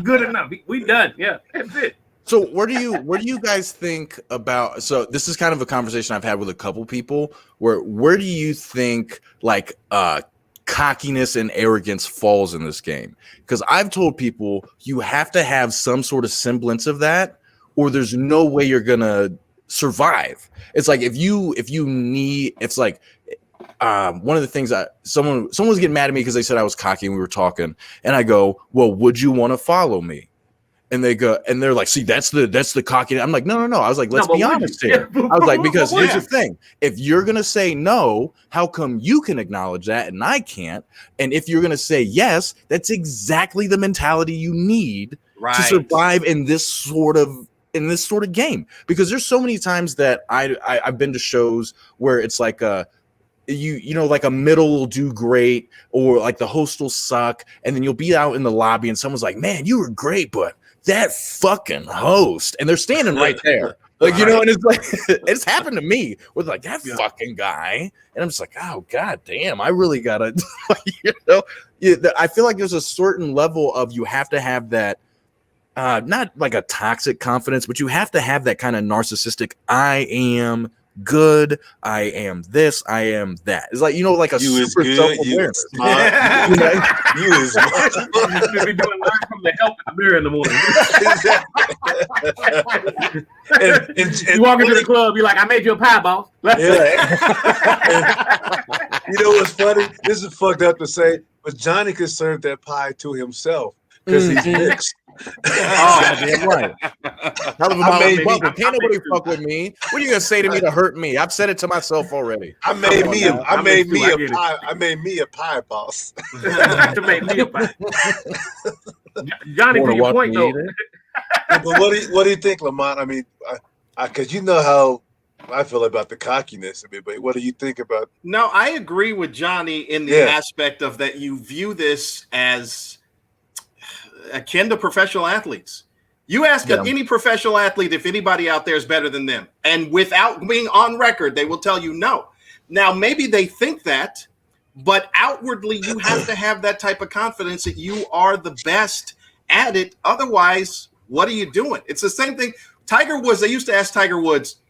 good enough. We done. Yeah, that's it. So where do you guys think about? So this is kind of a conversation I've had with a couple people. Where do you think cockiness and arrogance falls in this game? Because I've told people you have to have some sort of semblance of that, or there's no way you're gonna survive. It's like if you need, it's like one of the things that someone was getting mad at me because they said I was cocky and we were talking, and I go, well, would you want to follow me? And they go, and they're like, see, that's the cocky. I'm like, no. I was like, let's be honest here. I was like, because here's the thing. If you're going to say no, how come you can acknowledge that and I can't? And if you're going to say yes, that's exactly the mentality you need to survive in this sort of game. Because there's so many times that I've been to shows where it's like like a middle will do great, or like the host will suck, and then you'll be out in the lobby and someone's like, man, you were great, but that fucking host, and they're standing right there. Like, and it's like, it's happened to me with like that fucking guy. And I'm just like, oh, God damn, I really gotta, I feel like there's a certain level of, you have to have that, not like a toxic confidence, but you have to have that kind of narcissistic, I am good. I am this. I am that. It's like, like a You is super good. You self-awareness. is smart. You is smart. You should be doing learn from the help in the mirror in the morning. and You walk into the club, you're like, I made you a pie, boss. You know what's funny? This is fucked up to say, but Johnny could serve that pie to himself because he's mixed. Damn right. Can't nobody fuck with me. What are you gonna say to me to hurt me? I've said it to myself already. I made me a pie, boss. To make me a pie. Johnny, to your point though. But what do you think, Lamont? I mean, because you know how I feel about the cockiness of it, but what do you think about? No, I agree with Johnny in the aspect of that you view this as akin to professional athletes. You ask any professional athlete if anybody out there is better than them, and without being on record, they will tell you no. Now, maybe they think that, but outwardly, you have to have that type of confidence that you are the best at it. Otherwise, what are you doing? It's the same thing. Tiger Woods, they used to ask Tiger Woods,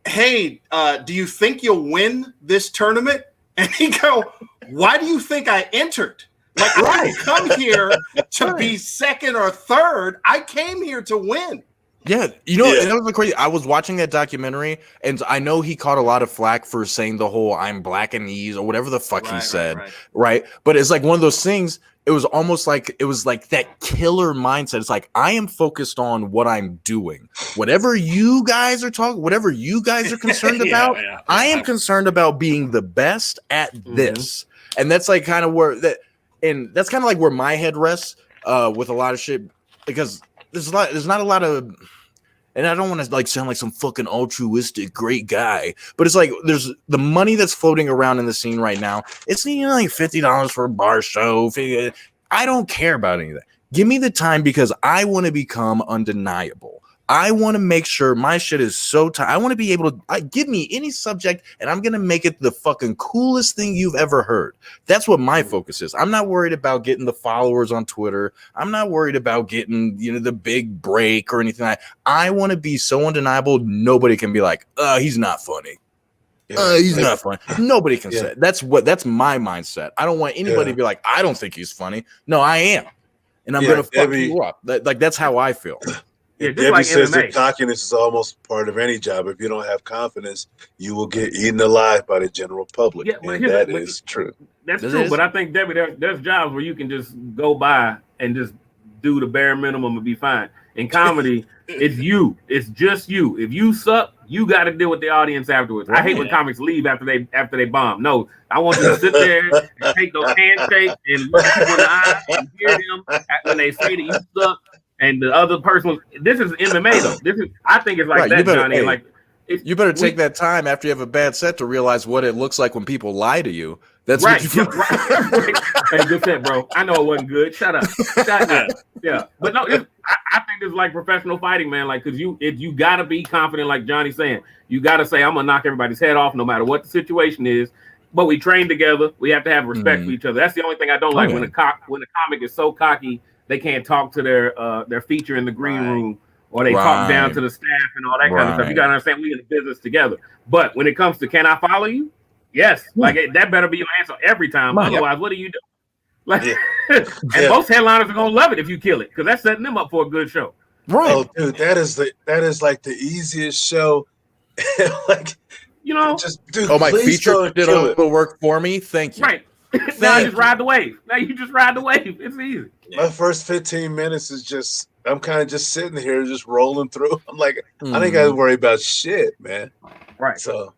hey, do you think you'll win this tournament? And he go, why do you think I entered? Like, I didn't come here to be second or third. I came here to win. Yeah, that was crazy. I was watching that documentary, and I know he caught a lot of flack for saying the whole "I'm black and knees" or whatever the fuck he said, right? But it's like one of those things. It was almost like that killer mindset. It's like I am focused on what I'm doing. Whatever you guys are whatever you guys are concerned about, I am concerned about being the best at this, and that's like kind of where that. And that's kind of like where my head rests with a lot of shit, because there's not a lot of, and I don't want to like sound like some fucking altruistic great guy, but it's like there's the money that's floating around in the scene right now. It's like $50 for a bar show. I don't care about any of that. Give me the time because I want to become undeniable. I want to make sure my shit is so tight. I want to be able to give me any subject and I'm going to make it the fucking coolest thing you've ever heard. That's what my focus is. I'm not worried about getting the followers on Twitter. I'm not worried about getting, the big break or anything like that. I want to be so undeniable. Nobody can be like, he's not funny. He's not funny. Nobody can say it. That's my mindset. I don't want anybody to be like, I don't think he's funny. No, I am. And I'm going to fuck you up. That's how I feel. Yeah, Debbie like says MMA. that cockiness is almost part of any job. If you don't have confidence, you will get eaten alive by the general public. Yeah, and that is true. That's true. But I think, Debbie, there's jobs where you can just go by and just do the bare minimum and be fine. In comedy, it's you. It's just you. If you suck, you got to deal with the audience afterwards. I hate when comics leave after they bomb. No, I want you to sit there and take those handshakes and look people in the eye and hear them when they say that you suck. And the other person was. This is MMA though. I think it's like that, Johnny. Like you better take that time after you have a bad set to realize what it looks like when people lie to you. That's right. What you Hey, good set, bro. I know it wasn't good. Shut up. Yeah. But no, I think it's like professional fighting, man. Like, because you gotta be confident, like Johnny's saying. You gotta say, I'm gonna knock everybody's head off, no matter what the situation is. But we train together. We have to have respect for each other. That's the only thing I don't like when a comic is so cocky. They can't talk to their feature in the green room, or they talk down to the staff and all that kind of stuff. You gotta understand we in the business together. But when it comes to can I follow you? Yes, like that better be your answer every time. Otherwise, what do you do? Like, and most headliners are gonna love it if you kill it because that's setting them up for a good show. Right? Oh, dude, that is like the easiest show. Like just dude. Oh, my feature did all the work for me. Thank you. Right. Now I just ride the wave. Now you just ride the wave. It's easy. My first 15 minutes is just I'm kind of just sitting here, just rolling through. I'm like, I ain't got to worry about shit, man. Right. So,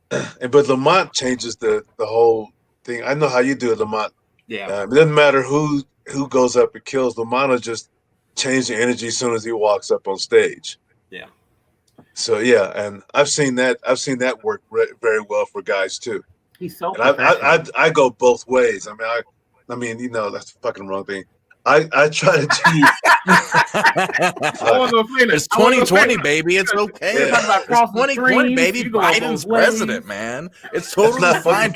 but Lamont changes the whole thing. I know how you do it, Lamont. Yeah. It doesn't matter who goes up and kills. Lamont will just change the energy as soon as he walks up on stage. Yeah. So yeah, and I've seen that work very well for guys too. He's so. And I go both ways. I mean, that's the fucking wrong thing. I try to do. It's 2020, baby. It's okay. Yeah. It's 2020, baby. Biden's president, man. It's totally fine.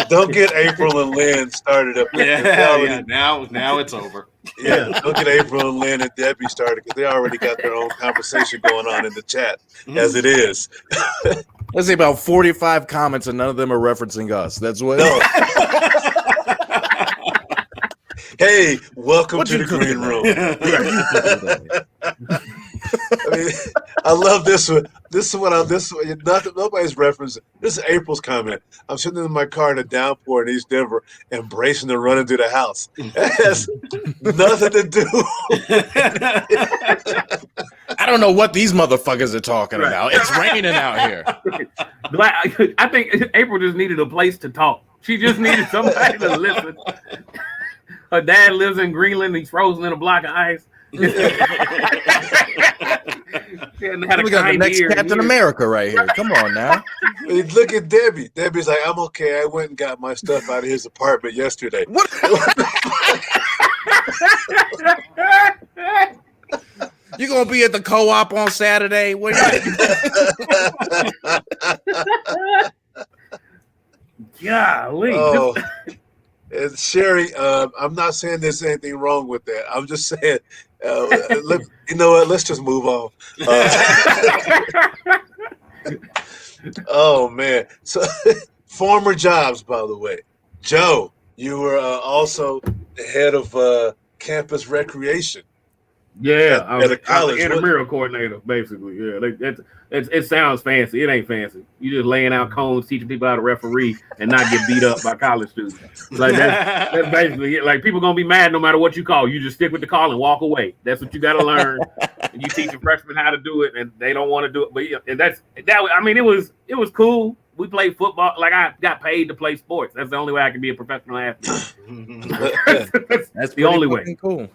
Don't get April and Lynn started up. Yeah. Now it's over. Yeah, look at April and Lynn and Debbie started because they already got their own conversation going on in the chat as it is. Let's say about 45 comments and none of them are referencing us. That's what. No. Hey, welcome to the green room. I mean, I love this one. Nobody's referencing. This is April's comment. I'm sitting in my car in a downpour in East Denver, embracing the run into the house. It has nothing to do. I don't know what these motherfuckers are talking about. It's raining out here. I think April just needed a place to talk. She just needed somebody to listen. Her dad lives in Greenland. He's frozen in a block of ice. We got the next Captain America right here. Come on now. Look at Debbie. Debbie's like, I'm okay. I went and got my stuff out of his apartment yesterday. What? You gonna be at the co-op on Saturday? What Golly. Oh. And Sherry, I'm not saying there's anything wrong with that. I'm just saying, you know what? Let's just move on. Oh, man. So, former jobs, by the way. Joe, you were also the head of campus recreation. Yeah, at a college. I was the intramural coordinator, basically. Yeah, it sounds fancy. It ain't fancy. You just laying out cones, teaching people how to referee and not get beat up by college students. Like that's basically it. Like people gonna be mad no matter what you call. You just stick with the call and walk away. That's what you got to learn. And you teach the freshmen how to do it, and they don't want to do it. But yeah, and that. I mean, it was cool. We played football. Like I got paid to play sports. That's the only way I can be a professional athlete. That's the only way. Cool.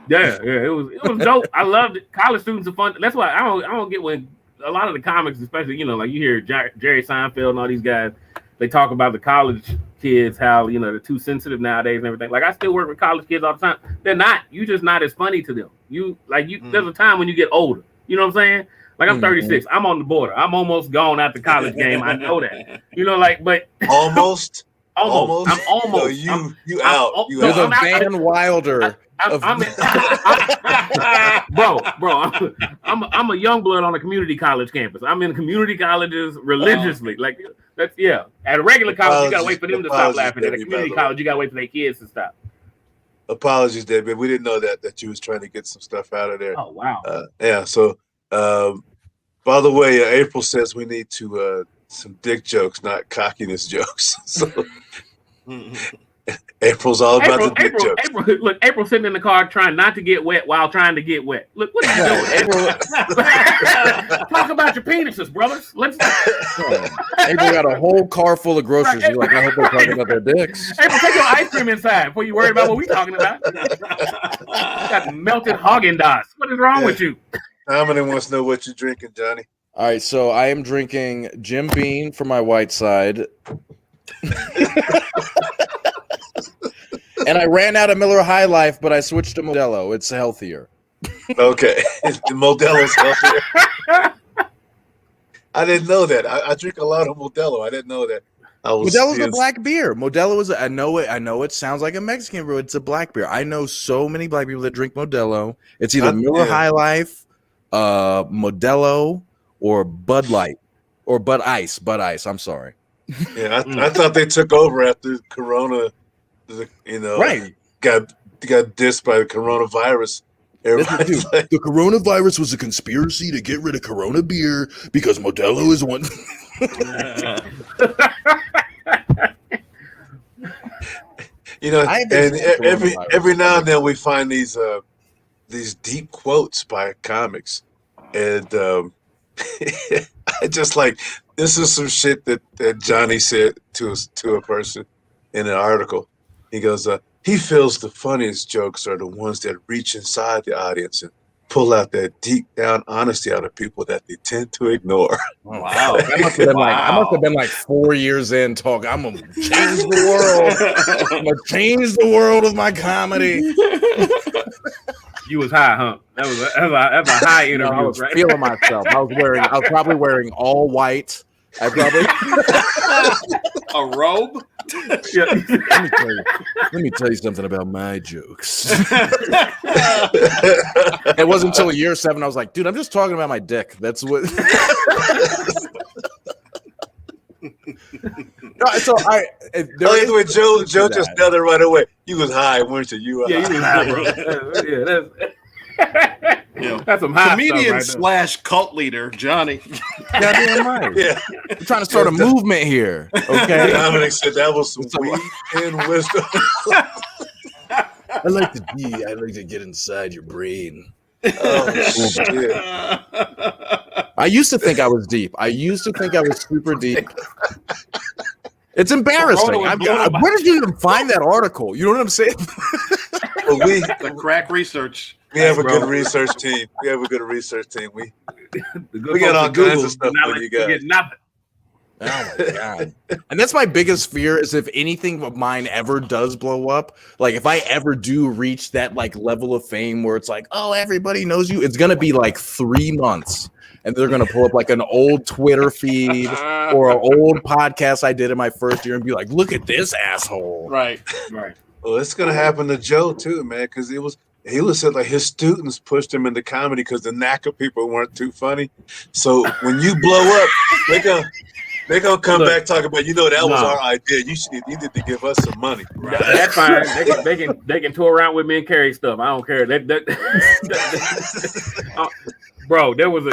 Yeah, it was dope. I loved it. College students are fun. That's why I don't get when a lot of the comics, especially like you hear Jerry Seinfeld and all these guys, they talk about the college kids, how they're too sensitive nowadays and everything. Like I still work with college kids all the time. They're not. You just not as funny to them. There's a time when you get older. You know what I'm saying? Like I'm 36. I'm on the border. I'm almost gone at the college game. I know that. But almost. I'm almost. No, you out. You're the Van Wilder. I'm a young blood on a community college campus. I'm in community colleges religiously. Like that's At a regular college, you gotta wait for them to stop laughing. At a community college, you gotta wait for their kids to stop. Apologies, David. We didn't know that you was trying to get some stuff out of there. Oh wow. So, by the way, April says we need to some dick jokes, not cockiness jokes. So. April's all about the dick jokes. April sitting in the car trying not to get wet while trying to get wet. Look, what are you doing, April? Talk about your penises, brothers. Let's. April got a whole car full of groceries. You're like, I hope they're talking about their dicks. April, take your ice cream inside before you worry about what we're talking about. Got melted Haagen-Dazs. What is wrong with you? How many wants to know what you're drinking, Johnny? All right, so I am drinking Jim Beam for my white side. And I ran out of Miller High Life, but I switched to Modelo. It's healthier. Okay. Modelo's healthier. I didn't know that. I drink a lot of Modelo. I didn't know that. Modelo's a black beer. Modelo is I know it sounds like a Mexican beer. It's a black beer. I know so many black people that drink Modelo. It's either Miller High Life, Modelo, or Bud Light. Or Bud Ice. I'm sorry. Yeah, I thought they took over after Corona. Right. Got dissed by the coronavirus. The coronavirus was a conspiracy to get rid of Corona beer because Modelo is one. And every now and then we find these deep quotes by comics, and I just like this is some shit that Jonny said to a person in an article. He goes, he feels the funniest jokes are the ones that reach inside the audience and pull out that deep down honesty out of people that they tend to ignore. Oh, wow. I must have been like 4 years in talking. I'm going to change the world. I'm going to change the world with my comedy. You was high, huh? That was a high interview. I was feeling myself. I was probably wearing all white. I probably a robe. Yeah. let me tell you something about my jokes. It wasn't until year 7 I was like, dude, I'm just talking about my dick. That's what. No, so Joe just nailed it right away. You was high, weren't you? You were Yeah, high. you was high, bro. That's some high Comedian stuff right / cult leader Jonny. goddamn right. Yeah. I'm trying to start a movement here. Okay. Dominic said that was some weed and wisdom. I like to get inside your brain. Oh shit. I used to think I was deep. I used to think I was super deep. It's embarrassing. Where did you even find that article? You know what I'm saying? Well, The crack research. we have a bro. good research team. We The good We got folks all at Google kinds of stuff do not for let you guys. get nothing. Oh my god! And that's my biggest fear is if anything of mine ever does blow up, like if I ever do reach that like level of fame where it's like, oh, everybody knows you, it's gonna be like 3 months, and they're gonna pull up like an old Twitter feed or an old podcast I did in my first year and be like, look at this asshole. Right. Well, it's gonna happen to Joe too, man, because he was said like his students pushed him into comedy because the NACA people weren't too funny. So when you blow up, they're gonna come back talking about, that was our idea. You needed to give us some money. Right. That's fine. They can tour around with me and carry stuff. I don't care. Bro, there was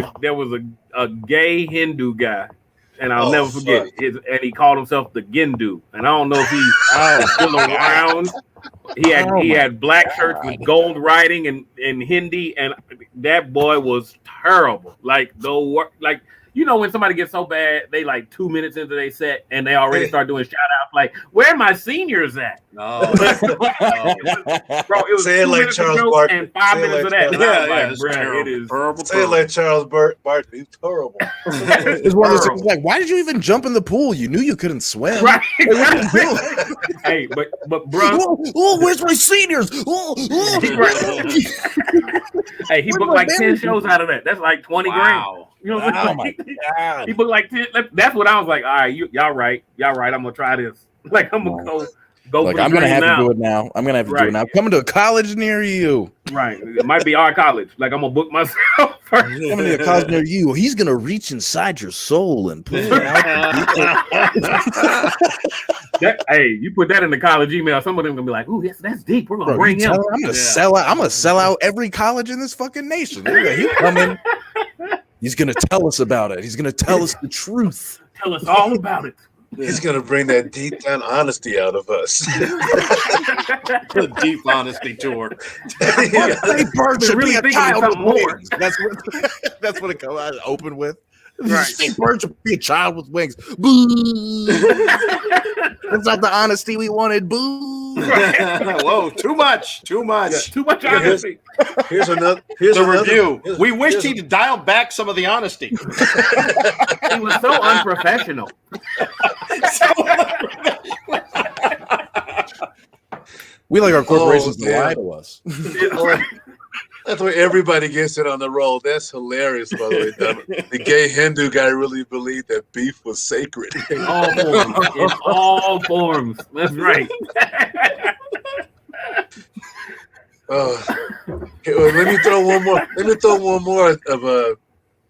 a gay Hindu guy, and I'll never forget it. And he called himself the Gindu. And I don't know if he's still around. He had black shirts with gold writing and Hindi, and that boy was terrible. Like when somebody gets so bad, they like 2 minutes into their set and they already start doing shout outs like, where are my seniors at? No. Bro, it was Say it 2 like minutes Charles of jokes Barkley. and 5 minutes of that. And I was like, terrible. it is Terrible. Say it like Charles Barkley. He's horrible. It's one of those things like, why did you even jump in the pool? You knew you couldn't swim. right. Hey, but bro, Oh, where's my seniors? hey, he booked like 10 shows out of that. That's like 20 grand. Wow. You know what I'm saying? God. He booked like 10. That's what I was like. All right, y'all right. I'm gonna try this. Like I'm gonna go. Like, I'm gonna have to do it now. I'm gonna have to do it now. Coming to a college near you. Right. It might be our college. Like I'm gonna book myself first. Coming to a college near you. He's gonna reach inside your soul and pull it out. Hey, you put that in the college email. Some of them gonna be like, "Ooh, that's deep. We're gonna bring him." I'm gonna sell out. I'm gonna sell out every college in this fucking nation. He's coming. He's gonna tell us about it. He's gonna tell us the truth. Tell us all about it. He's gonna bring that deep down honesty out of us. The deep honesty tour. Hey, Bird should really be a thinking child of with something more. wings. That's what it comes out open with. Right. Hey, Bird should be a child with wings. Boo! That's not the honesty we wanted. Boo! Whoa, too much. Too much honesty. Here's another review. here's- We wished here's- he'd dial back some of the honesty. He was so unprofessional. We like our corporations to lie to us. That's where everybody gets it on the roll. That's hilarious, by the way. The gay Hindu guy really believed that beef was sacred. In all forms. In all forms. That's right. Okay, well, let me throw one more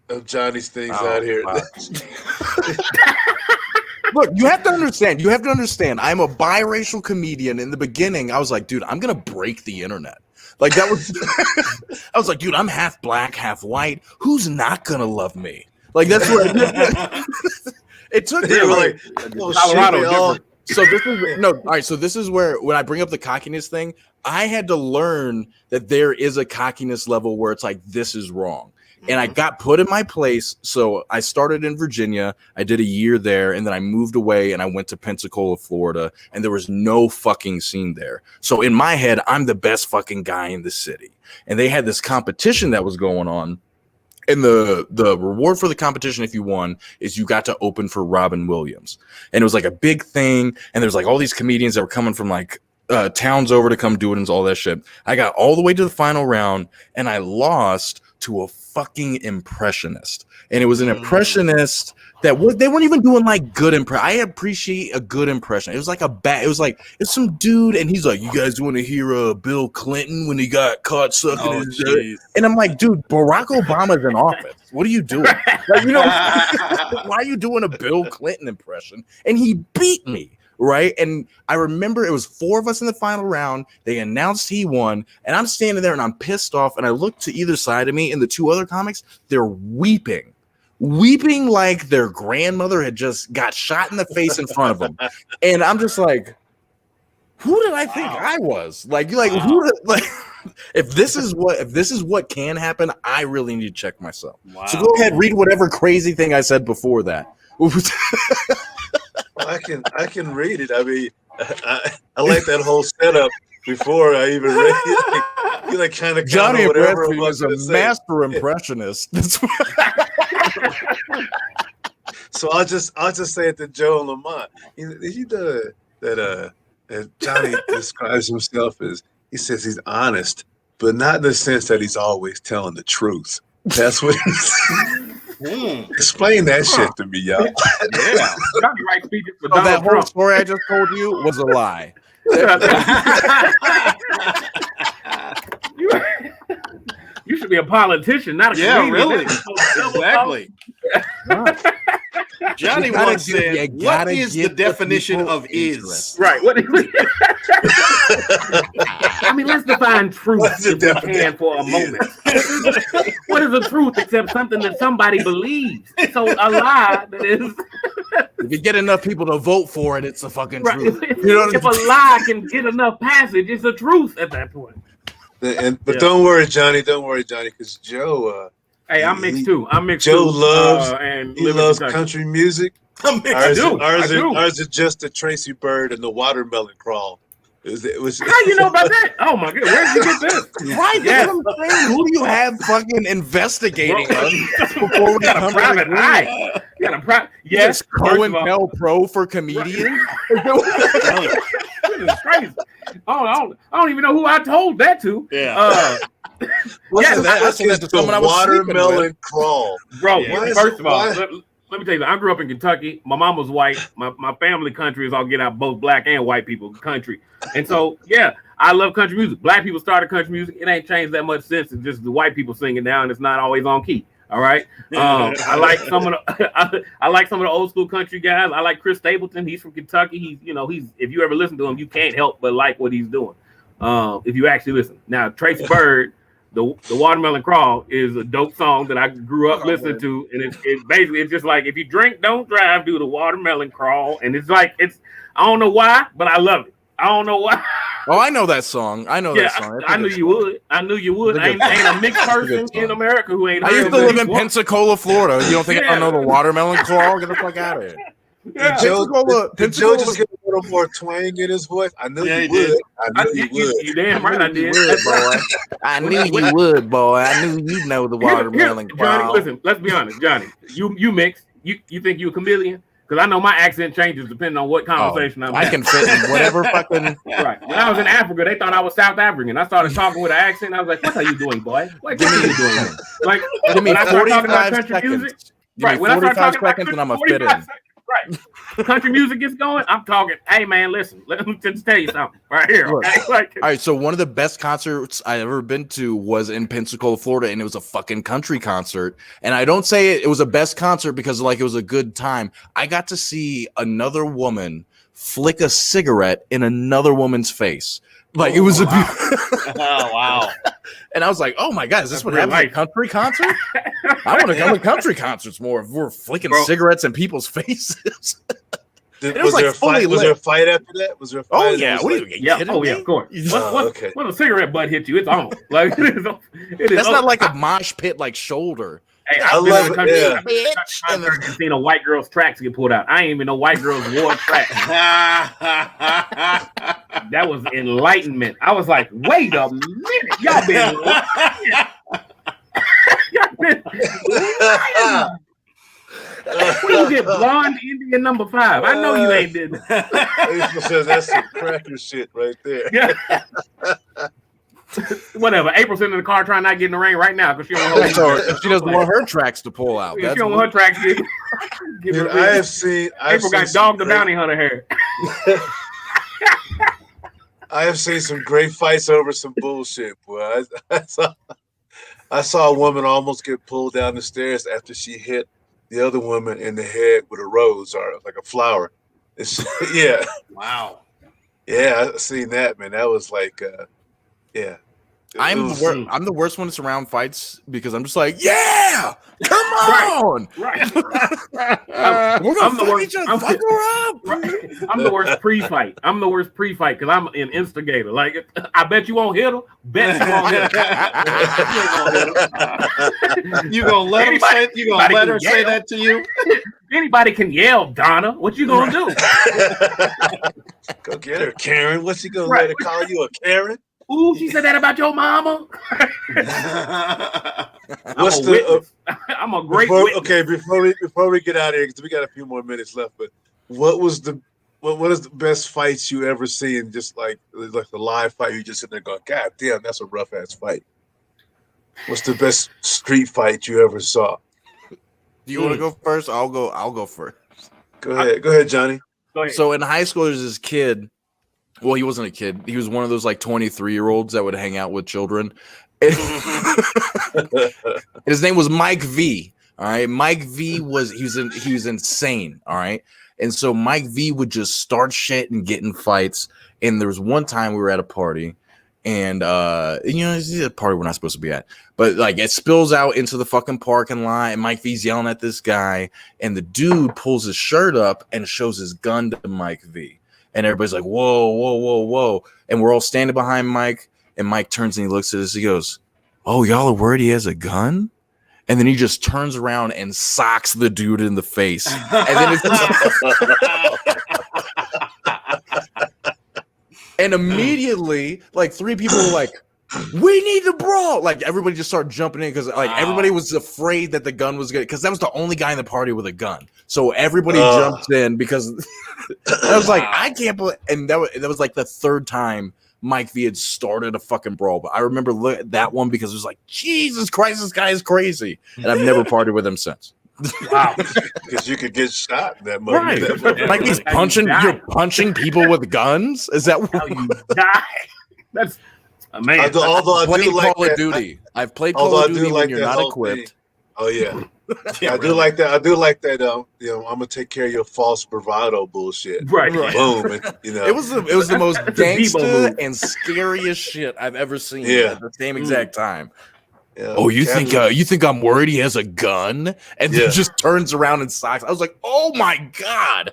of Johnny's things out here. Wow. Look, you have to understand. I'm a biracial comedian. In the beginning, I was like, dude, I'm gonna break the internet. Like that was, I was like, dude, I'm half black, half white. Who's not gonna love me? Like that's what it took. They were like, Colorado. So this is all right. So this is where when I bring up the cockiness thing, I had to learn that there is a cockiness level where it's like this is wrong. And I got put in my place. So I started in Virginia. I did a year there. And then I moved away and I went to Pensacola, Florida. And there was no fucking scene there. So in my head, I'm the best fucking guy in the city. And they had this competition that was going on. And the reward for the competition, if you won, is you got to open for Robin Williams. And it was like a big thing. And there's like all these comedians that were coming from like towns over to come do it and all that shit. I got all the way to the final round and I lost to a fucking impressionist, and it was an impressionist that they weren't even doing like good impression. I appreciate a good impression. It was like it's some dude, and he's like, "You guys want to hear Bill Clinton when he got caught sucking his dick?" And I'm like, "Dude, Barack Obama's in office. What are you doing? Like, why are you doing a Bill Clinton impression?" And he beat me. Right. And I remember it was 4 of us in the final round. They announced he won, and I'm standing there and I'm pissed off. And I look to either side of me, and the 2 other comics, they're weeping like their grandmother had just got shot in the face in front of them. And I'm just like, who did I think I was? Like, if this is what can happen, I really need to check myself. Wow. So go ahead, read whatever crazy thing I said before that. I can read it. I mean, I like that whole setup before I even read it. You like kind of Jonny whatever Bratsveen is a master impressionist. So I'll just say it to Joe and Lamont. He does that Jonny describes himself as, he says he's honest, but not in the sense that he's always telling the truth. That's what he's explain that shit to me, y'all. Yeah. Right speeches for that whole story I just told you was a lie. You should be a politician, not a comedian. Really. Exactly. Jonny once said, "What is the definition of is?" Right. What is I mean, let's define truth if we can for a moment. What is the truth except something that somebody believes? So a lie that is. If you get enough people to vote for it, it's a fucking truth. If a lie can get enough passage, it's a truth at that point. But don't worry, Jonny, because Joe. Hey, I'm mixed too. Joe loves and he loves country music. I do. Ours is just the Tracy Bird and the watermelon crawl. It was How you know about that? Oh my god, where did you get this? Right, that's what I'm saying. Who do you have fucking investigating us before we got a private eye? You got a private. Yes, Cohen Pro for comedians. This is crazy. I don't even know who I told that to. Yeah. That's the watermelon crawl, bro. Yeah. First of all, let me tell you, I grew up in Kentucky. My mom was white. My family country is all get out, both black and white people country. And so, yeah, I love country music. Black people started country music. It ain't changed that much since. It's just the white people singing now, and it's not always on key. All right. I like some of the old school country guys. I like Chris Stapleton. He's from Kentucky. He's if you ever listen to him, you can't help but like what he's doing. If you actually listen. Now, Tracy Bird. The Watermelon Crawl is a dope song that I grew up listening to, and it's basically it's just like if you drink, don't drive, do the watermelon crawl, and it's I don't know why, but I love it. I don't know why. Oh, I know that song. I know that song. I knew you would. I knew you would. Ain't a mixed person in America who ain't. I used to live in Pensacola, Florida. You don't think I don't know the Watermelon Crawl? Get the fuck out of here. Yeah. Did Joe just get a little more twang in his voice? I knew you would. I knew you would. You damn right I did. Boy. I knew you would, boy. I knew you'd know the watermelon crawl. Jonny, listen, let's be honest, Jonny. You mixed. You think you a chameleon? Because I know my accent changes depending on what conversation I'm having. I can fit in whatever fucking. Right. When I was in Africa, they thought I was South African. I started talking with an accent. I was like, "What are you doing, boy? What are you doing?" Like, give me 45 seconds. Music, right. When 45 seconds, and I'm a fit in. Right. Country music gets going. I'm talking. Hey man, listen. Let me just tell you something right here. Okay. Like, all right. So one of the best concerts I ever been to was in Pensacola, Florida, and it was a fucking country concert. And I don't say it was a best concert because like it was a good time. I got to see another woman flick a cigarette in another woman's face. Like it was a wow. And I was like, oh my God, is this what happens at a country concert? I want to go to country concerts more if we're flicking cigarettes in people's faces. Was there a fight after that? Was there a fight? Oh yeah. What are you kidding me? Yeah, of course. When a cigarette butt hits you, it's on. Like that's not like a mosh pit like shoulder. Hey, I love it. I've seen a white girl's tracks get pulled out. I ain't even know white girls wore tracks. That was enlightenment. I was like, wait a minute, y'all been when you get blonde Indian number 5, I know you ain't did that. That's some cracker shit right there. Yeah. Whatever. April's in the car trying not to get in the rain right now because she don't want she doesn't want her tracks to pull out. She don't want her tracks to get Dude, I've seen April got Dog the Bounty Hunter hair. I have seen some great fights over some bullshit, boy. I saw a woman almost get pulled down the stairs after she hit the other woman in the head with a rose or like a flower. Yeah. Wow. Yeah, I seen that, man. That was like, yeah. I'm the worst one to surround fights because I'm just like, yeah, come on, right. we're gonna fuck each other, fuck her up. Right. I'm the worst pre-fight. Because I'm an instigator. Like, I bet you won't hit him. Bet you won't hit him. You gonna let him say? You gonna let her say that to you? Anybody can yell, Donna. What you gonna do? Go get her, Karen. What's she gonna let her call you a Karen? Ooh, she said that about your mama. I'm a great witness. Okay, before we get out of here, because we got a few more minutes left. But what is the best fights you ever seen? Just like the live fight, you just sitting there going, God damn, that's a rough ass fight. What's the best street fight you ever saw? Do you want to go first? I'll go first. Go ahead, Johnny. Go ahead. So in high school, there's this kid. Well, he wasn't a kid. He was one of those like 23-year-olds that would hang out with children. His name was Mike V. All right. Mike V he was insane. All right. And so Mike V would just start shit and get in fights. And there was one time we were at a party and it's a party we're not supposed to be at, but like it spills out into the fucking parking lot and Mike V's yelling at this guy and the dude pulls his shirt up and shows his gun to Mike V. And everybody's like, whoa, whoa, whoa, whoa. And we're all standing behind Mike. And Mike turns and he looks at us. He goes, oh, y'all are worried he has a gun? And then he just turns around and socks the dude in the face. And then and immediately, like 3 people were like, we need to brawl. Like everybody just started jumping in because like everybody was afraid that the gun was good because that was the only guy in the party with a gun. So everybody jumped in because I was like, I can't believe. And that was like the 3rd time Mike V had started a fucking brawl. But I remember that one because it was like, Jesus Christ, this guy is crazy. And I've never partied with him since. Wow, because you could get shot in that moment. Right. Like he's punching. You're punching people with guns. Is that how you die? That's amazing. Although I do like Call of Duty. I've played Call of Duty when you're not equipped. Thing. Oh yeah. I do like that. I do like that. I'm gonna take care of your false bravado bullshit. Right. Boom. And, it was the most gangster and scariest shit I've ever seen. Yeah. At the same exact time. Yeah. Oh, you think I'm worried he has a gun? And then just turns around and socks. I was like, oh my God.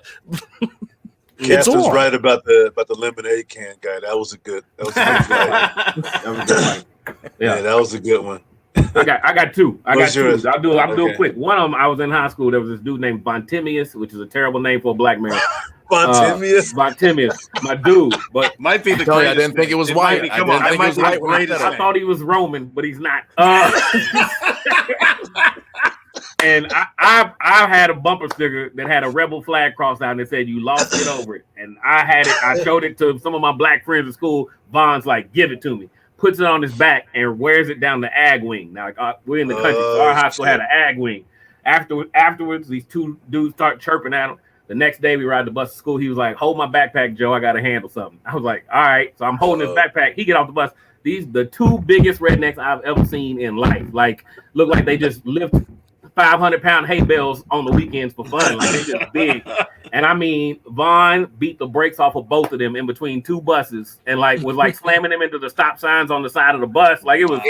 Captain's right about the lemonade can guy. That was a good guy. Yeah, that was a good one. I got two. Yours? I'll do it quick. One of them, I was in high school. There was this dude named Bontimius, which is a terrible name for a black man. Bontimius, my dude. But might be the greatest. I didn't think it was white. I thought he was Roman, but he's not. And I had a bumper sticker that had a rebel flag crossed out and it said, "You lost it over it." And I had it. I showed it to some of my black friends at school. Von's like, "Give it to me." Puts it on his back and wears it down the ag wing. Now we're in the country, so our high school had an ag wing. Afterwards, these 2 dudes start chirping at him. The next day we ride the bus to school. He was like, "Hold my backpack, Joe. I got to handle something." I was like, "All right." So I'm holding his backpack. He get off the bus. The 2 biggest rednecks I've ever seen in life. Like, look like they just lift 500-pound hay bales on the weekends for fun. Like, they just big. And I mean, Vaughn beat the brakes off of both of them in between 2 buses and was slamming them into the stop signs on the side of the bus. Like, it was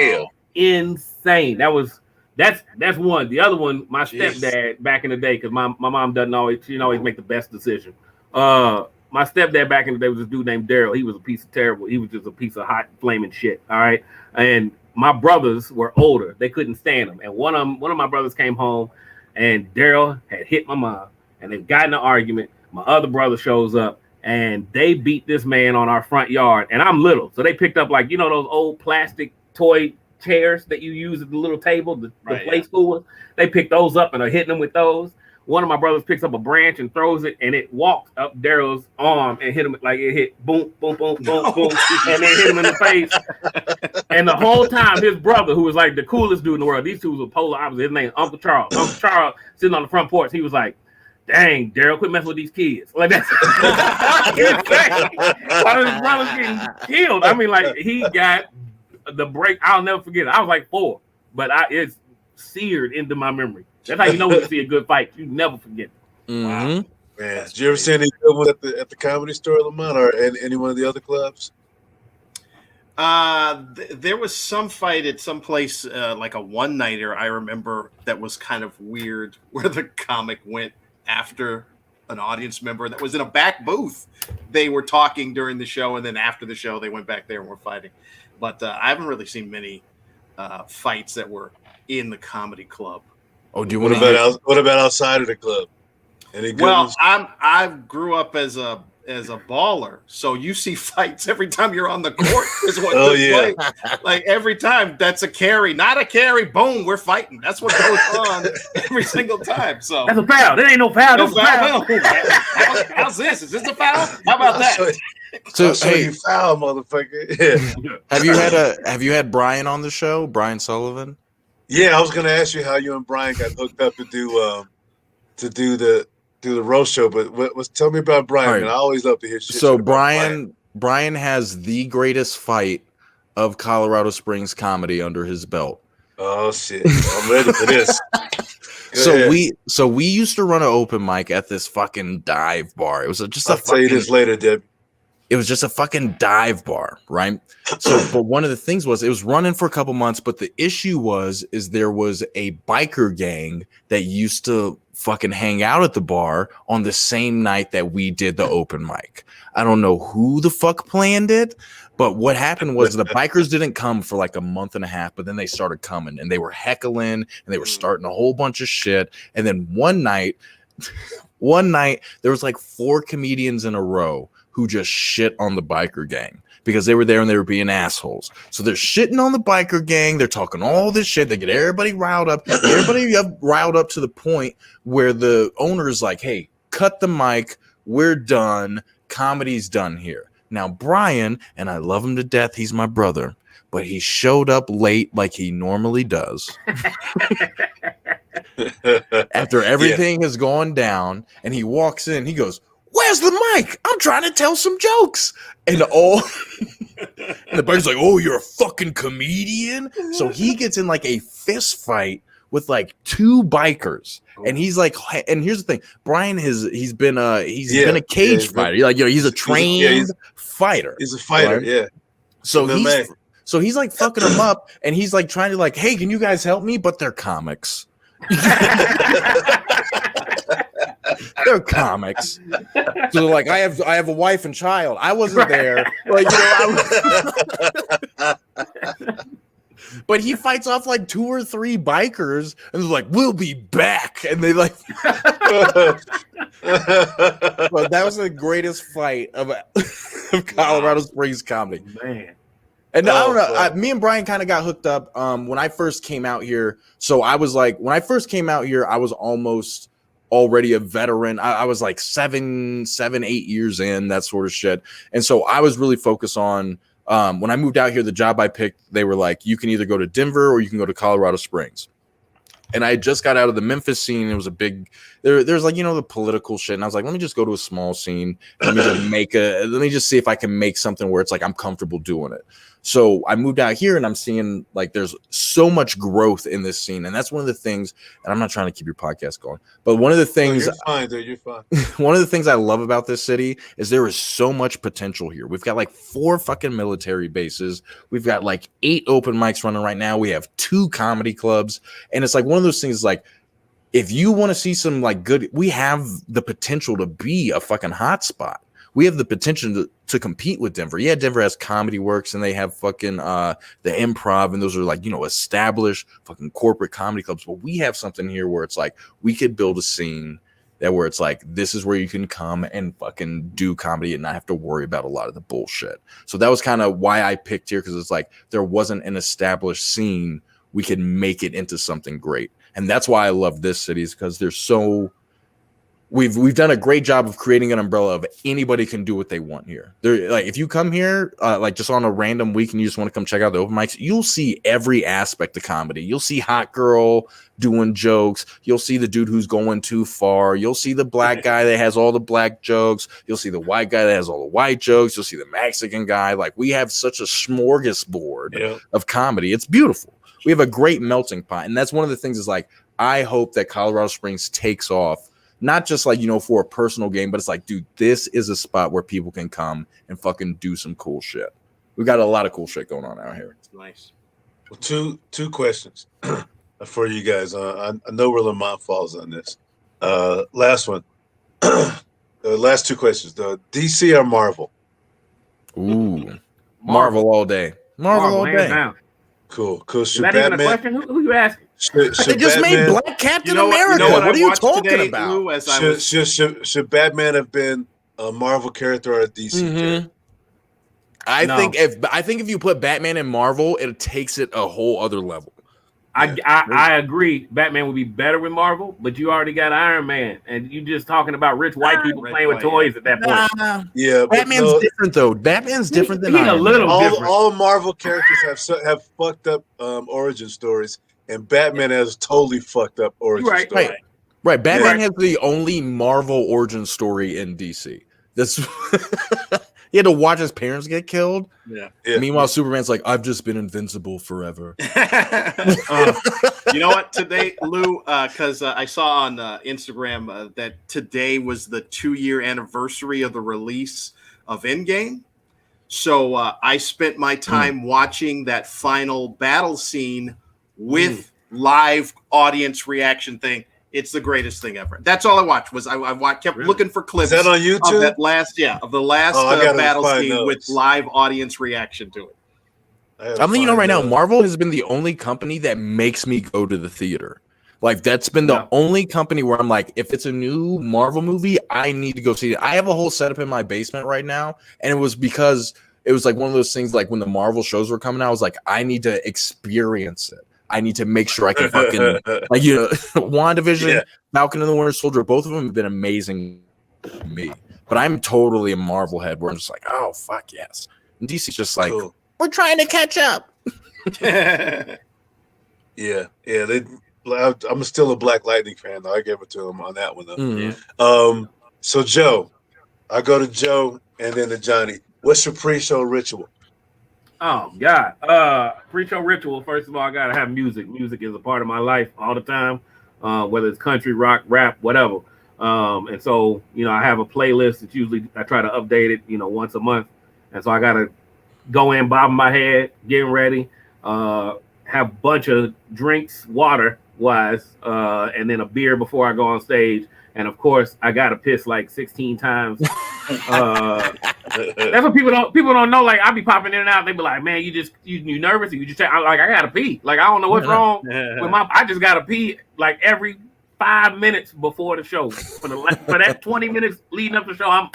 insane. That's one. The other one, my stepdad back in the day, because my mom she didn't always make the best decision. My stepdad back in the day was this dude named Daryl. He was a piece of terrible. He was just a piece of hot flaming shit. All right. And my brothers were older. They couldn't stand him. And one of my brothers came home and Daryl had hit my mom and they've gotten in an argument. My other brother shows up and they beat this man on our front yard. And I'm little. So they picked up those old plastic toy chairs that you use at the little table, the play school ones. They picked those up and are hitting them with those. One of my brothers picks up a branch and throws it, and it walked up Daryl's arm and hit him like it hit boom, boom, boom, boom, boom, and then hit him in the face. And the whole time, his brother, who was like the coolest dude in the world, these two were polar opposites. His name Uncle Charles. Uncle Charles sitting on the front porch. He was like, "Dang, Daryl, quit messing with these kids." Like that's while his brother's getting killed. I mean, like he got the break. I'll never forget it. I was like 4, but it's seared into my memory. That's how you know when you see a good fight. You never forget it. Mm-hmm. Wow. Man, did you ever see any good ones at the Comedy Store, Lamont, or any one of the other clubs? There was some fight at some place, like a one-nighter, I remember, that was kind of weird, where the comic went after an audience member that was in a back booth. They were talking during the show, and then after the show, they went back there and were fighting. But I haven't really seen many fights that were in the comedy club. Oh, do you What about outside of the club? Any good ones? I grew up as a baller, so you see fights every time you're on the court. Is what play. Like every time, that's a carry, not a carry. Boom, we're fighting. That's what goes on every single time. So that's a foul. That ain't no foul. No foul. How's this? Is this a foul? How about that? So hey, you foul, motherfucker. Yeah. Have you had Brian on the show? Brian Sullivan? Yeah, I was gonna ask you how you and Brian got hooked up to do the roast show, but tell me about Brian. Right. Man, I always love to hear shit. So Brian has the greatest fight of Colorado Springs comedy under his belt. Oh shit! I'm ready for this. So we used to run an open mic at this fucking dive bar. It was just I'll tell you this later, Deb. It was just a fucking dive bar, right? So, but one of the things was it was running for a couple months, but the issue was there was a biker gang that used to fucking hang out at the bar on the same night that we did the open mic. I don't know who the fuck planned it, but what happened was the bikers didn't come for like a month and a half, but then they started coming and they were heckling and they were starting a whole bunch of shit. And then one night there was like 4 comedians in a row who just shit on the biker gang because they were there and they were being assholes. So they're shitting on the biker gang. They're talking all this shit. They get everybody riled up. Everybody riled up to the point where the owner is like, hey, cut the mic. We're done. Comedy's done here. Now, Brian, and I love him to death. He's my brother, but he showed up late like he normally does. After everything has gone down and he walks in, he goes, "Where's the mic? I'm trying to tell some jokes." And the biker's like, "Oh, you're a fucking comedian?" So he gets in like a fist fight with like 2 bikers. And he's like, and here's the thing, Brian he's been a cage fighter. Like, you know, he's a trained fighter. He's a fighter, right? Yeah. So he's like fucking him up, and he's like trying to like, hey, can you guys help me? But they're comics. They're comics. So like, I have a wife and child. I wasn't there. Like, you know, but he fights off like 2 or 3 bikers, and they're like, "We'll be back," and they like. But that was the greatest fight of Colorado Springs comedy, man. And I don't know. Me and Brian kind of got hooked up when I first came out here. So I was like, when I first came out here, I was almost already a veteran. I was like 7, 8 years in, that sort of shit. And so I was really focused on. When I moved out here, the job I picked, they were like, you can either go to Denver or you can go to Colorado Springs. And I just got out of the Memphis scene. It was a big, there's like, you know, the political shit. And I was like, let me just go to a small scene. Let me just see if I can make something where it's like, I'm comfortable doing it. So I moved out here and I'm seeing like, there's so much growth in this scene. And that's one of the things, and I'm not trying to keep your podcast going, but one of the things, you're fine, dude, you're fine. One of the things I love about this city is there is so much potential here. We've got like 4 fucking military bases. We've got like 8 open mics running right now. We have 2 comedy clubs. And it's like one of those things like, if you want to see some like good, we have the potential to be a fucking hot spot. We have the potential to compete with Denver. Yeah, Denver has Comedy Works and they have fucking the Improv, and those are like, you know, established fucking corporate comedy clubs. But we have something here where it's like we could build a scene that where it's like this is where you can come and fucking do comedy and not have to worry about a lot of the bullshit. So that was kind of why I picked here, because it's like there wasn't an established scene. We could make it into something great. And that's why I love this city, is because there's so we've done a great job of creating an umbrella of anybody can do what they want here. There, like if you come here, like just on a random week and you just want to come check out the open mics, you'll see every aspect of comedy. You'll see hot girl doing jokes. You'll see the dude who's going too far. You'll see the black guy that has all the black jokes. You'll see the white guy that has all the white jokes. You'll see the Mexican guy. Like we have such a smorgasbord of comedy. It's beautiful. We have a great melting pot, and that's one of the things. Is like I hope that Colorado Springs takes off. Not just like, for a personal game, but it's like, dude, this is a spot where people can come and fucking do some cool shit. We got a lot of cool shit going on out here. It's nice. Well, two questions for you guys. I know where Lamont falls on this. Last one. The last two questions. The DC or Marvel? Ooh, Marvel all day. Marvel all day. Down. Cool. Is that even a question? Who you asking? They just made Black Captain America. What are you talking about? Should Batman have been a Marvel character or a DC character? I think if you put Batman in Marvel, it takes it a whole other level. I agree. Batman would be better with Marvel, but you already got Iron Man, and you just talking about rich white people playing with toys at that point. Yeah, Batman's different though. Batman's different than Iron Man. A little different. All Marvel characters have fucked up origin stories. And Batman has totally fucked up origin story. Right. Batman has the only Marvel origin story in DC. That's he had to watch his parents get killed. Yeah. Meanwhile, Superman's like, I've just been invincible forever. You know what? Today, Lou, because I saw on Instagram that today was the 2-year anniversary of the release of Endgame. So I spent my time watching that final battle scene with live audience reaction thing. It's the greatest thing ever. That's all I watched. Kept looking for clips. Is that on YouTube? Of that last battle scene with live audience reaction to it. I'm letting you know right now, Marvel has been the only company that makes me go to the theater. Like that's been the only company where I'm like, if it's a new Marvel movie, I need to go see it. I have a whole setup in my basement right now, and it was because it was like one of those things. Like when the Marvel shows were coming out, I was like, I need to experience it. I need to make sure I can fucking WandaVision, Falcon and the Winter Soldier. Both of them have been amazing to me. But I'm totally a Marvel head where I'm just like, oh fuck yes. And DC's just like, we're trying to catch up. Yeah. I'm still a Black Lightning fan though. I give it to him on that one though. So Joe, I go to Joe and then to Johnny. What's your pre-show ritual? Oh God! Pre-show ritual. First of all, I gotta have music. Music is a part of my life all the time, whether it's country, rock, rap, whatever. And so, I have a playlist. It's usually I try to update it, once a month. And so I gotta go in, bobbing my head, getting ready, have a bunch of drinks, water wise, and then a beer before I go on stage. And of course, I gotta piss like 16 times. That's what people don't know. Like I be popping in and out. They be like, "Man, you nervous? You just I'm like I gotta pee. Like I don't know what's wrong with I just gotta pee like every 5 minutes before the show. For that 20 minutes leading up to the show, I'm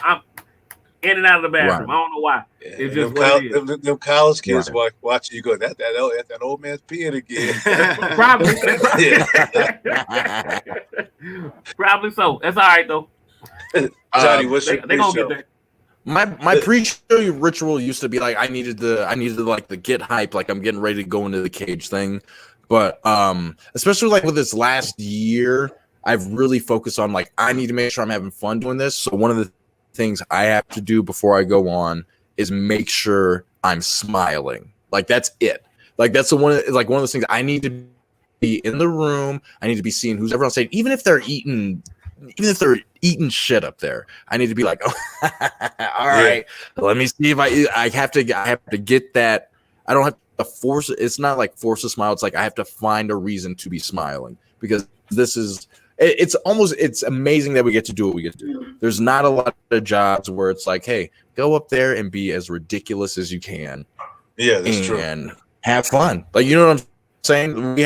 in and out of the bathroom. Right. I don't know why. It's just what it is. Them college kids watching you go. That old man's peeing again. Probably so. That's all right though. Johnny, what's they gonna get there. My pre-show ritual used to be like I needed to like the get hype, like I'm getting ready to go into the cage thing. But especially like with this last year, I've really focused on like I need to make sure I'm having fun doing this. So one of the things I have to do before I go on is make sure I'm smiling. Like that's it. Like that's one of those things I need to be in the room. I need to be seeing who's ever on stage, even if they're eating shit up there. I need to be like, oh, all right, let me see if I have to get that. I don't have to force it. It's not like force a smile. It's like I have to find a reason to be smiling because this is. It's amazing that we get to do what we get to do. There's not a lot of jobs where it's like, hey, go up there and be as ridiculous as you can. Yeah, that's true. And have fun. Like, you know what I'm saying? We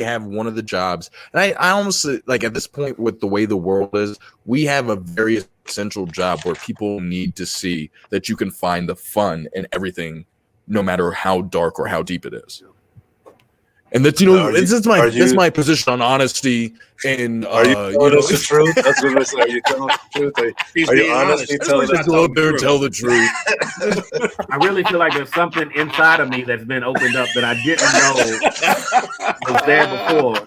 have one of the jobs. And I almost like at this point with the way the world is, we have a very essential job where people need to see that you can find the fun in everything, no matter how dark or how deep it is. And that's that's my position on honesty. And are you telling us the truth? That's what I say. Are you telling us the truth? Are you honestly telling us? Go up there and tell the truth. I really feel like there's something inside of me that's been opened up that I didn't know was there before.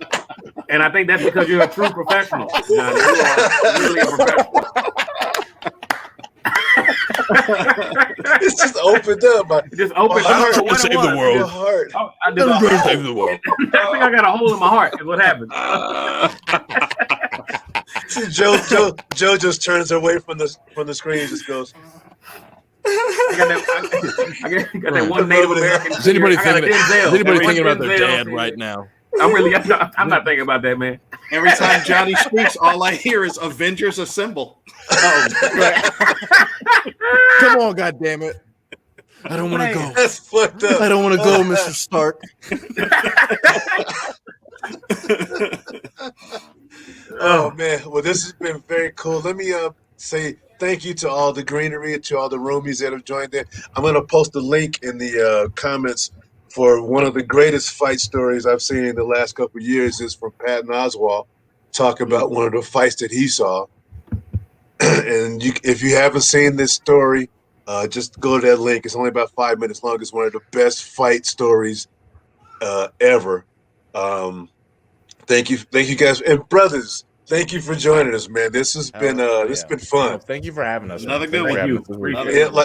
And I think that's because you're a true professional, Johnny. You are really a professional. It's just opened up. Just opened up. I'm trying to save the world. Your heart. I'm trying to save the world. I think I got a hole in my heart. Is what happened. See, Joe just turns away from the screen. And just goes. I got that one Native American. Is anybody thinking about their dad right now? I'm not thinking about that, man. Every time Johnny speaks, all I hear is Avengers Assemble. Oh, come on, goddammit. I don't want to go. That's fucked up. I don't want to go, Mr. Stark. Oh man, well this has been very cool. Let me say thank you to all the greenery, to all the roomies that have joined in. I'm going to post a link in the comments for one of the greatest fight stories I've seen in the last couple of years is from Patton Oswalt, talking about one of the fights that he saw. And if you haven't seen this story, just go to that link. It's only about 5 minutes long. It's one of the best fight stories ever. Thank you guys, and brothers. Thank you for joining us, man. This has been been fun. Oh, thank you for having us. Another good one.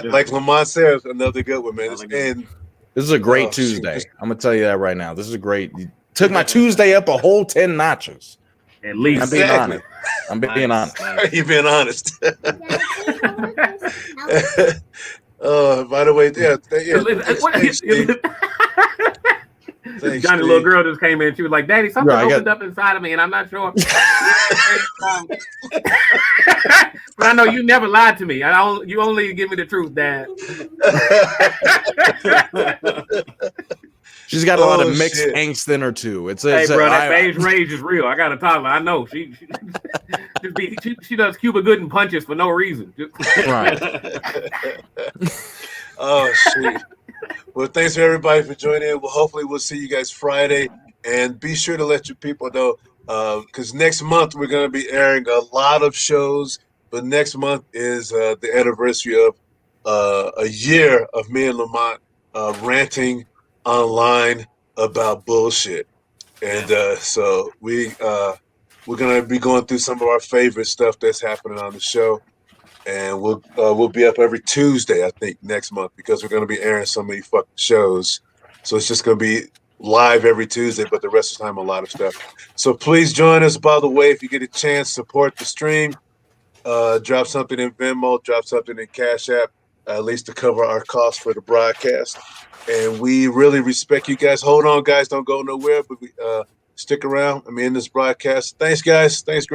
Like Lamont says, another good one, man. And this is a great Tuesday. I'm gonna tell you that right now. This is a great. You took my Tuesday up a whole 10 notches. At least. I'm being honest. You've been honest. By the way, Thanks, Johnny, little girl just came in. She was like, "Daddy, something opened up inside of me, and I'm not sure." But I know you never lied to me. You only give me the truth, Dad. She's got a lot of mixed angst in her too. That beige rage is real. I got a toddler. I know she does Cuba Gooding punches for no reason. Right. Oh shit. Well, thanks for everybody for joining in. Well, hopefully we'll see you guys Friday, and be sure to let your people know because next month we're going to be airing a lot of shows. But next month is the anniversary of a year of me and Lamont ranting online about bullshit, and so we're going to be going through some of our favorite stuff that's happening on the show. And we'll be up every Tuesday, I think, next month because we're going to be airing so many fucking shows. So it's just going to be live every Tuesday, but the rest of the time, a lot of stuff. So please join us. By the way, if you get a chance, support the stream. Drop something in Venmo, drop something in Cash App, at least to cover our costs for the broadcast. And we really respect you guys. Hold on, guys. Don't go nowhere, but we stick around. I'm in this broadcast. Thanks, guys. Thanks, Green.